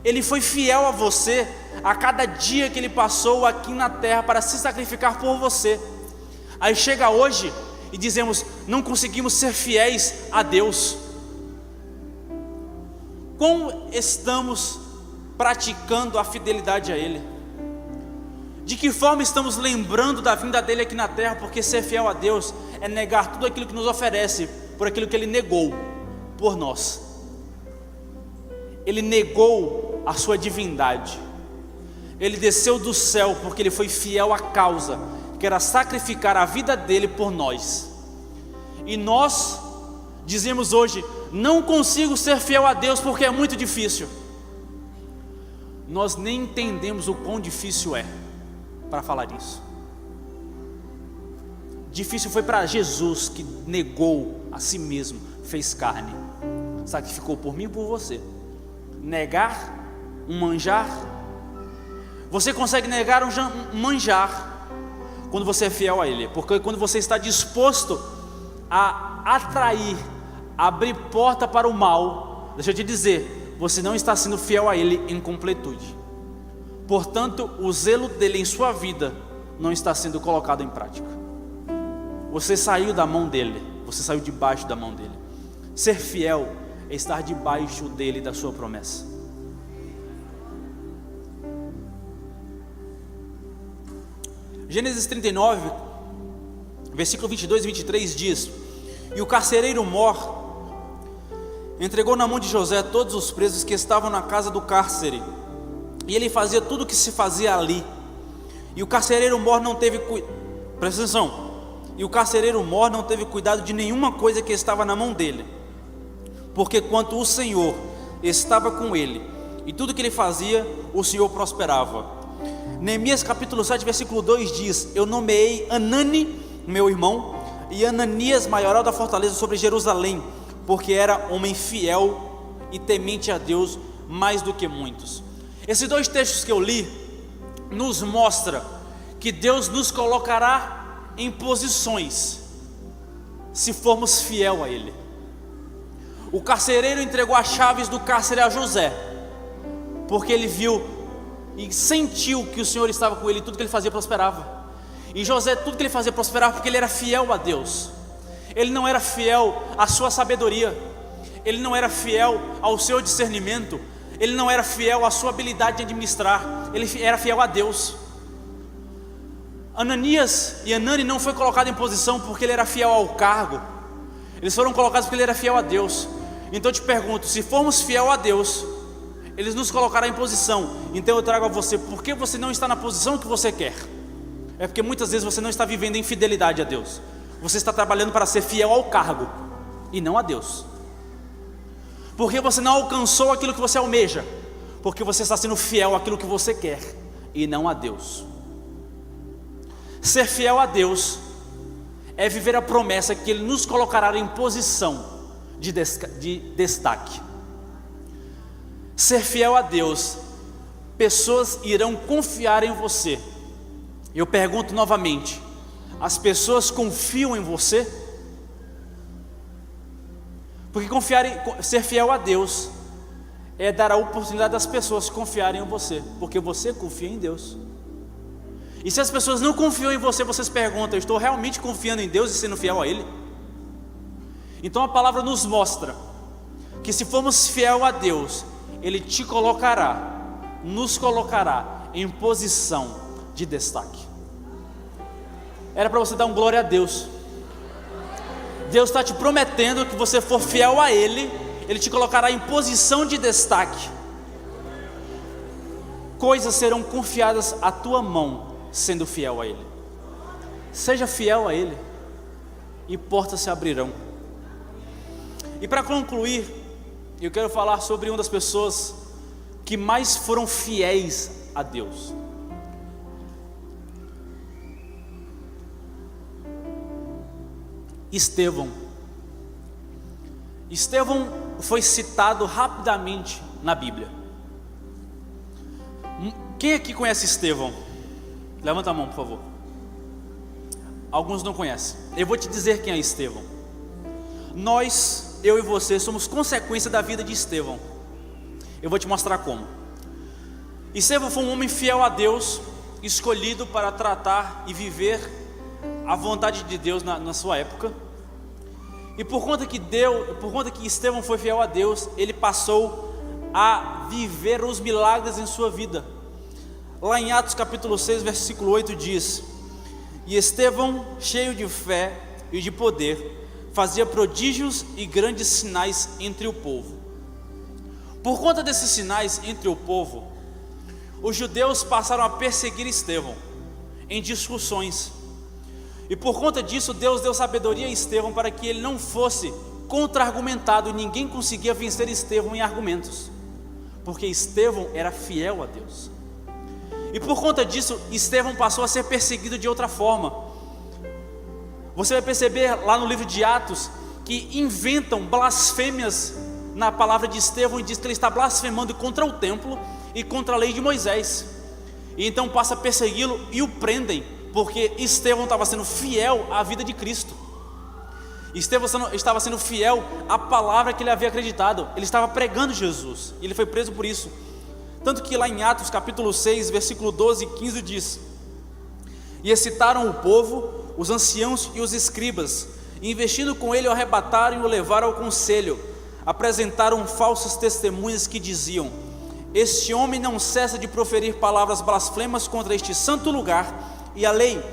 Ele foi fiel a você a cada dia que ele passou aqui na terra para se sacrificar por você. Aí chega hoje e dizemos: não conseguimos ser fiéis a Deus. Como estamos praticando a fidelidade a Ele? De que forma estamos lembrando da vinda dele aqui na terra? Porque ser fiel a Deus é negar tudo aquilo que nos oferece por aquilo que Ele negou por nós. Ele negou a sua divindade. Ele desceu do céu porque Ele foi fiel à causa, que era sacrificar a vida dele por nós. E nós dizemos hoje: não consigo ser fiel a Deus porque é muito difícil. Nós nem entendemos o quão difícil é para falar isso. Difícil foi para Jesus, que negou a si mesmo, fez carne, sacrificou por mim e por você. Negar um manjar. Você consegue negar um manjar quando você é fiel a Ele, porque quando você está disposto a atrair, abrir porta para o mal, deixa eu te dizer, você não está sendo fiel a Ele em completude. Portanto, o zelo dele em sua vida não está sendo colocado em prática. Você saiu da mão dele, você saiu debaixo da mão dele. Ser fiel é estar debaixo dele, da sua promessa. Gênesis 39, versículo 22 e 23 diz: e o carcereiro mor entregou na mão de José todos os presos que estavam na casa do cárcere, e ele fazia tudo o que se fazia ali. E o carcereiro mor não teve cuidado. Presta atenção. e o carcereiro mor não teve cuidado de nenhuma coisa que estava na mão dele, porque quanto o Senhor estava com ele, e tudo que ele fazia, o Senhor prosperava. Neemias capítulo 7, versículo 2 diz: eu nomeei Anani, meu irmão, e Ananias, maioral da fortaleza sobre Jerusalém, porque era homem fiel e temente a Deus mais do que muitos. Esses dois textos que eu li nos mostra que Deus nos colocará em posições se formos fiel a Ele. O carcereiro entregou as chaves do cárcere a José, porque ele viu e sentiu que o Senhor estava com ele, e tudo que ele fazia prosperava. E José, tudo que ele fazia prosperava porque ele era fiel a Deus. Ele não era fiel à sua sabedoria, ele não era fiel ao seu discernimento, ele não era fiel à sua habilidade de administrar, ele era fiel a Deus. Ananias e Anani não foi colocado em posição porque ele era fiel ao cargo, eles foram colocados porque ele era fiel a Deus. Então eu te pergunto, se formos fiel a Deus, eles nos colocarão em posição. Então eu trago a você, por que você não está na posição que você quer? É porque muitas vezes você não está vivendo em fidelidade a Deus, você está trabalhando para ser fiel ao cargo e não a Deus. Porque você não alcançou aquilo que você almeja, porque você está sendo fiel àquilo que você quer e não a Deus. Ser fiel a Deus é viver a promessa que Ele nos colocará em posição de destaque. Ser fiel a Deus, pessoas irão confiar em você. Eu pergunto novamente, as pessoas confiam em você? Porque ser fiel a Deus é dar a oportunidade das pessoas confiarem em você, porque você confia em Deus. E se as pessoas não confiam em você, vocês perguntam: estou realmente confiando em Deus e sendo fiel a Ele? Então a palavra nos mostra que se formos fiel a Deus, Ele te colocará, nos colocará em posição de destaque. Era para você dar um glória a Deus. Deus está te prometendo que você for fiel a Ele, Ele te colocará em posição de destaque. Coisas serão confiadas à tua mão, sendo fiel a Ele. Seja fiel a Ele, e portas se abrirão. E para concluir, eu quero falar sobre uma das pessoas que mais foram fiéis a Deus. Estevão. Estevão foi citado rapidamente na Bíblia. Quem aqui conhece Estevão? Levanta a mão, por favor. Alguns não conhecem. Eu vou te dizer quem é Estevão. Nós, eu e você, somos consequência da vida de Estevão. Eu vou te mostrar como. Estevão foi um homem fiel a Deus, escolhido para tratar e viver a vontade de Deus na sua época. E por conta que Estevão foi fiel a Deus, ele passou a viver os milagres em sua vida. Lá em Atos capítulo 6, versículo 8 diz: e Estevão, cheio de fé e de poder, fazia prodígios e grandes sinais entre o povo. Por conta desses sinais entre o povo, os judeus passaram a perseguir Estevão em discussões. E por conta disso, Deus deu sabedoria a Estevão para que ele não fosse contra-argumentado, e ninguém conseguia vencer Estevão em argumentos, porque Estevão era fiel a Deus. E por conta disso, Estevão passou a ser perseguido de outra forma. Você vai perceber lá no livro de Atos que inventam blasfêmias na palavra de Estevão e diz que ele está blasfemando contra o templo e contra a lei de Moisés. E então passa a persegui-lo e o prendem, porque Estevão estava sendo fiel à vida de Cristo. Estevão estava sendo fiel à palavra que ele havia acreditado. Ele estava pregando Jesus, e ele foi preso por isso. Tanto que lá em Atos capítulo 6, versículo 12 e 15 diz: e excitaram o povo, os anciãos e os escribas, e investindo com ele o arrebataram e o levaram ao conselho. Apresentaram falsas testemunhas que diziam: este homem não cessa de proferir palavras blasfemas contra este santo lugar e a lei,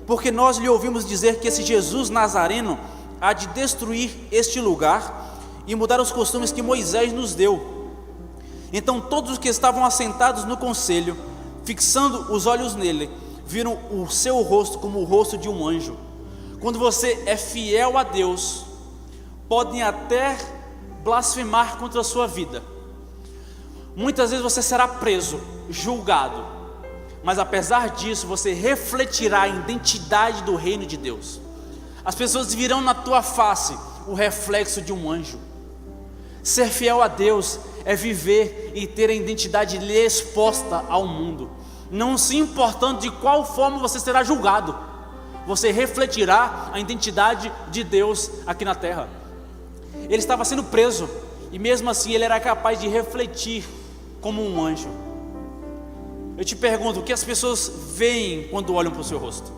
porque nós lhe ouvimos dizer que esse Jesus Nazareno há de destruir este lugar e mudar os costumes que Moisés nos deu. Então todos os que estavam assentados no conselho, fixando os olhos nele, viram o seu rosto como o rosto de um anjo. quando você é fiel a Deus, podem até blasfemar contra a sua vida. Muitas vezes você será preso, julgado, mas apesar disso você refletirá a identidade do reino de Deus. As pessoas virão na tua face o reflexo de um anjo. Ser fiel a Deus é viver e ter a identidade exposta ao mundo, não se importando de qual forma você será julgado. Você refletirá a identidade de Deus aqui na terra. Ele estava sendo preso e mesmo assim ele era capaz de refletir como um anjo. Eu te pergunto, o que as pessoas veem quando olham para o seu rosto?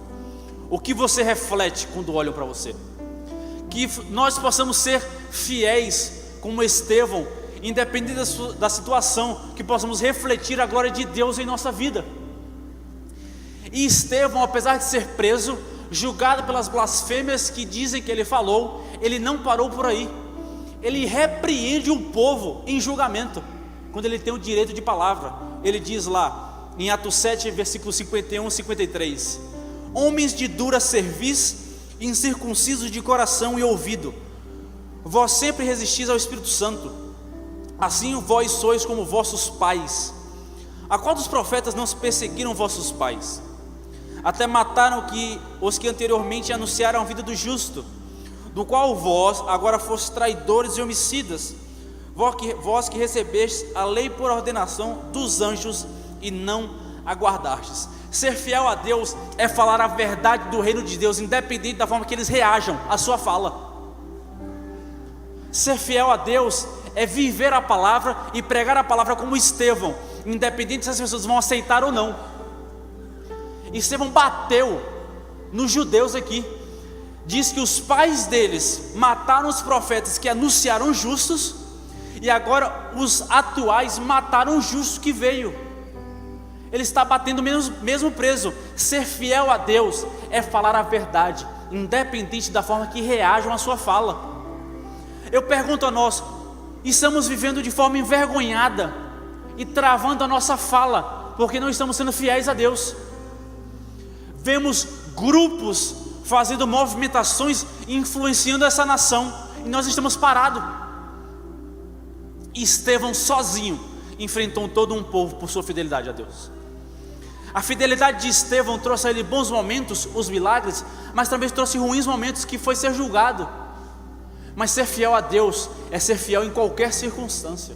O que você reflete quando olham para você? Que nós possamos ser fiéis como Estevão, independente da situação, que possamos refletir a glória de Deus em nossa vida. E Estevão, apesar de ser preso, julgado pelas blasfêmias que dizem que ele falou, ele não parou por aí. Ele repreende o povo em julgamento, quando ele tem o direito de palavra. Ele diz lá, em Atos 7, versículos 51 e 53: homens de dura cerviz, incircuncisos de coração e ouvido, vós sempre resistis ao Espírito Santo, assim vós sois como vossos pais. A qual dos profetas não se perseguiram vossos pais? Até mataram os que anteriormente anunciaram a vida do justo, do qual vós agora fostes traidores e homicidas, vós que recebestes a lei por ordenação dos anjos e não aguardastes. Ser fiel a Deus é falar a verdade do reino de Deus, independente da forma que eles reajam à sua fala. Ser fiel a Deus é viver a palavra e pregar a palavra como Estevão, independente se as pessoas vão aceitar ou não. Estevão bateu nos judeus aqui. Diz que os pais deles mataram os profetas que anunciaram justos, e agora os atuais mataram o justo que veio. Ele está batendo mesmo preso. Ser fiel a Deus é falar a verdade, independente da forma que reajam à sua fala. Eu pergunto a nós, estamos vivendo de forma envergonhada e travando a nossa fala, porque não estamos sendo fiéis a Deus? Vemos grupos fazendo movimentações, influenciando essa nação, e nós estamos parados. Estevão sozinho enfrentou todo um povo por sua fidelidade a Deus. A fidelidade de Estevão trouxe a ele bons momentos, os milagres, mas também trouxe ruins momentos, que foi ser julgado. Mas ser fiel a Deus é ser fiel em qualquer circunstância.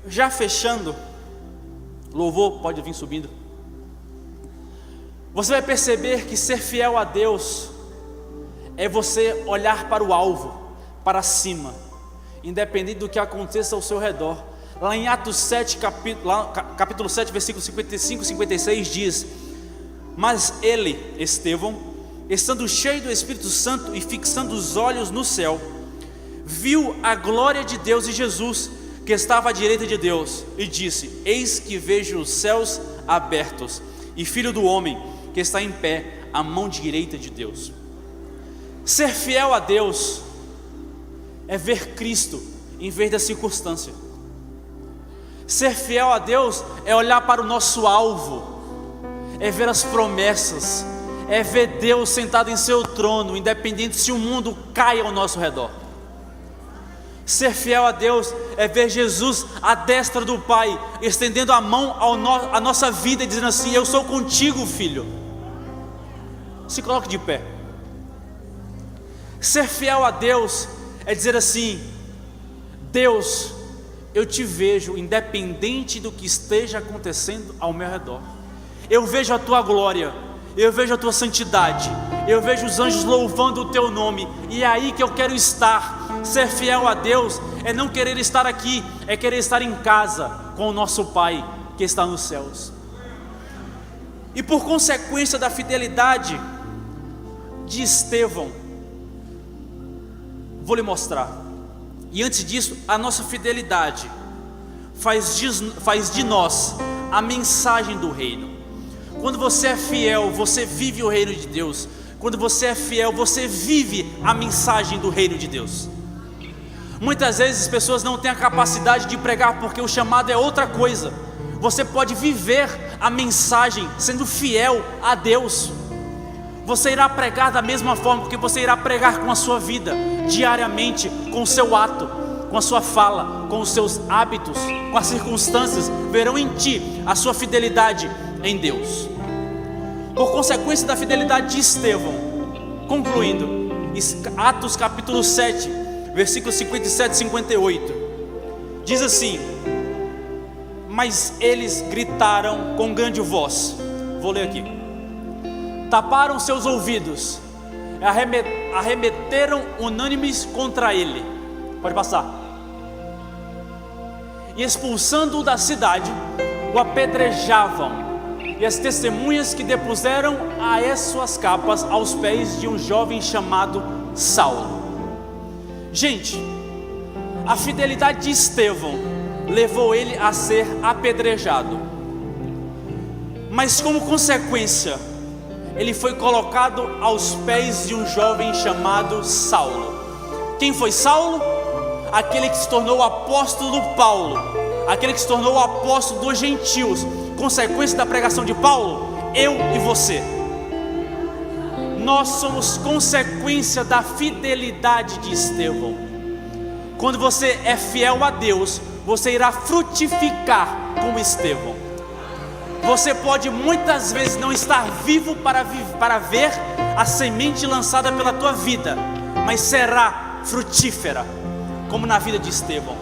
Já fechando, louvor pode vir subindo. Você vai perceber que ser fiel a Deus é você olhar para o alvo, para cima, independente do que aconteça ao seu redor. Lá em Atos 7, capítulo 7, versículos 55 e 56 diz: mas ele, Estevão, estando cheio do Espírito Santo e fixando os olhos no céu, viu a glória de Deus e Jesus, que estava à direita de Deus, e disse: eis que vejo os céus abertos, e Filho do homem que está em pé à mão direita de Deus. Ser fiel a Deus é ver Cristo em vez da circunstância. Ser fiel a Deus é olhar para o nosso alvo, é ver as promessas, é ver Deus sentado em seu trono, independente se o mundo caia ao nosso redor. Ser fiel a Deus é ver Jesus à destra do Pai, estendendo a mão à nossa vida e dizendo assim: eu sou contigo, filho. Se coloque de pé. Ser fiel a Deus é dizer assim: Deus, eu te vejo independente do que esteja acontecendo ao meu redor. Eu vejo a tua glória, eu vejo a tua santidade, eu vejo os anjos louvando o teu nome, e é aí que eu quero estar. Ser fiel a Deus é não querer estar aqui, é querer estar em casa com o nosso Pai que está nos céus. E por consequência da fidelidade de Estevão, vou lhe mostrar. E antes disso, a nossa fidelidade faz de nós a mensagem do reino. Quando você é fiel, você vive o reino de Deus. Quando você é fiel, você vive a mensagem do reino de Deus. Muitas vezes as pessoas não têm a capacidade de pregar porque o chamado é outra coisa. Você pode viver a mensagem sendo fiel a Deus. Você irá pregar da mesma forma, porque você irá pregar com a sua vida, diariamente, com o seu ato, com a sua fala, com os seus hábitos, com as circunstâncias, verão em ti a sua fidelidade em Deus. Por consequência da fidelidade de Estevão, concluindo, Atos capítulo 7, versículos 57 e 58, diz assim: mas eles gritaram com grande voz, vou ler aqui, taparam seus ouvidos, arremeteram unânimes contra ele, pode passar, e expulsando-o da cidade, o apedrejavam, e as testemunhas que depuseram as suas capas aos pés de um jovem chamado Saulo. Gente, a fidelidade de Estevão levou ele a ser apedrejado, mas como consequência, ele foi colocado aos pés de um jovem chamado Saulo. Quem foi Saulo? Aquele que se tornou o apóstolo Paulo, aquele que se tornou o apóstolo dos gentios, consequência da pregação de Paulo, eu e você. Nós somos consequência da fidelidade de Estevão. Quando você é fiel a Deus, você irá frutificar como Estevão. Você pode muitas vezes não estar vivo para ver a semente lançada pela tua vida, mas será frutífera, como na vida de Estevão.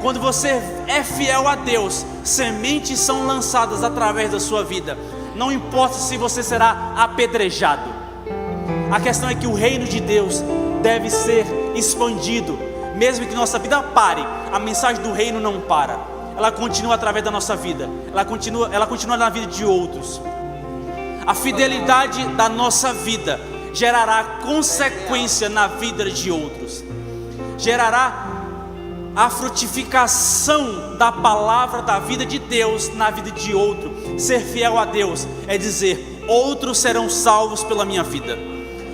Quando você é fiel a Deus, sementes são lançadas através da sua vida. Não importa se você será apedrejado. A questão é que o reino de Deus deve ser expandido. Mesmo que nossa vida pare, a mensagem do reino não para. Ela continua através da nossa vida. Ela continua na vida de outros. A fidelidade da nossa vida gerará consequência na vida de outros. Gerará a frutificação da palavra da vida de Deus na vida de outro. Ser fiel a Deus é dizer: outros serão salvos pela minha vida.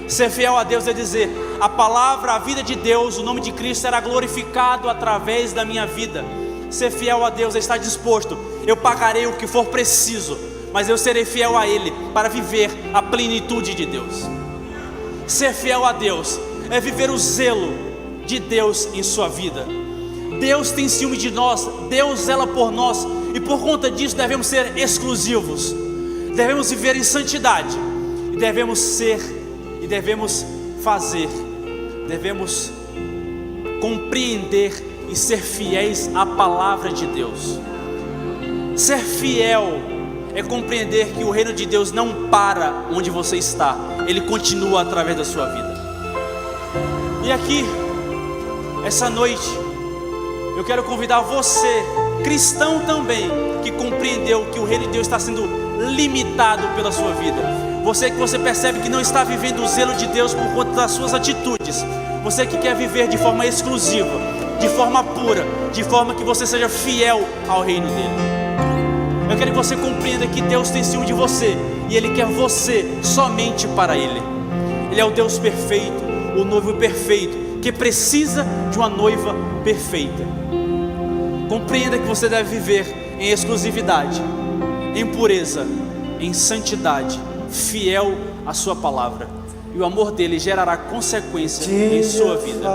Ser fiel a Deus é dizer: a palavra, a vida de Deus, o nome de Cristo será glorificado através da minha vida. Ser fiel a Deus é estar disposto: eu pagarei o que for preciso, mas eu serei fiel a Ele para viver a plenitude de Deus. Ser fiel a Deus é viver o zelo de Deus em sua vida. Deus tem ciúme de nós, Deus zela por nós, e por conta disso devemos ser exclusivos, devemos viver em santidade, e devemos ser, e devemos fazer, devemos compreender e ser fiéis à palavra de Deus. Ser fiel é compreender que o reino de Deus não para onde você está, ele continua através da sua vida. E aqui, essa noite, eu quero convidar você, cristão também, que compreendeu que o reino de Deus está sendo limitado pela sua vida. Você que você percebe que não está vivendo o zelo de Deus por conta das suas atitudes. Você que quer viver de forma exclusiva, de forma pura, de forma que você seja fiel ao reino dele. Eu quero que você compreenda que Deus tem ciúme de você, e Ele quer você somente para Ele. Ele é o Deus perfeito, o noivo perfeito, que precisa de uma noiva perfeita. Compreenda que você deve viver em exclusividade, em pureza, em santidade, fiel à sua palavra, e o amor dele gerará consequência em sua vida.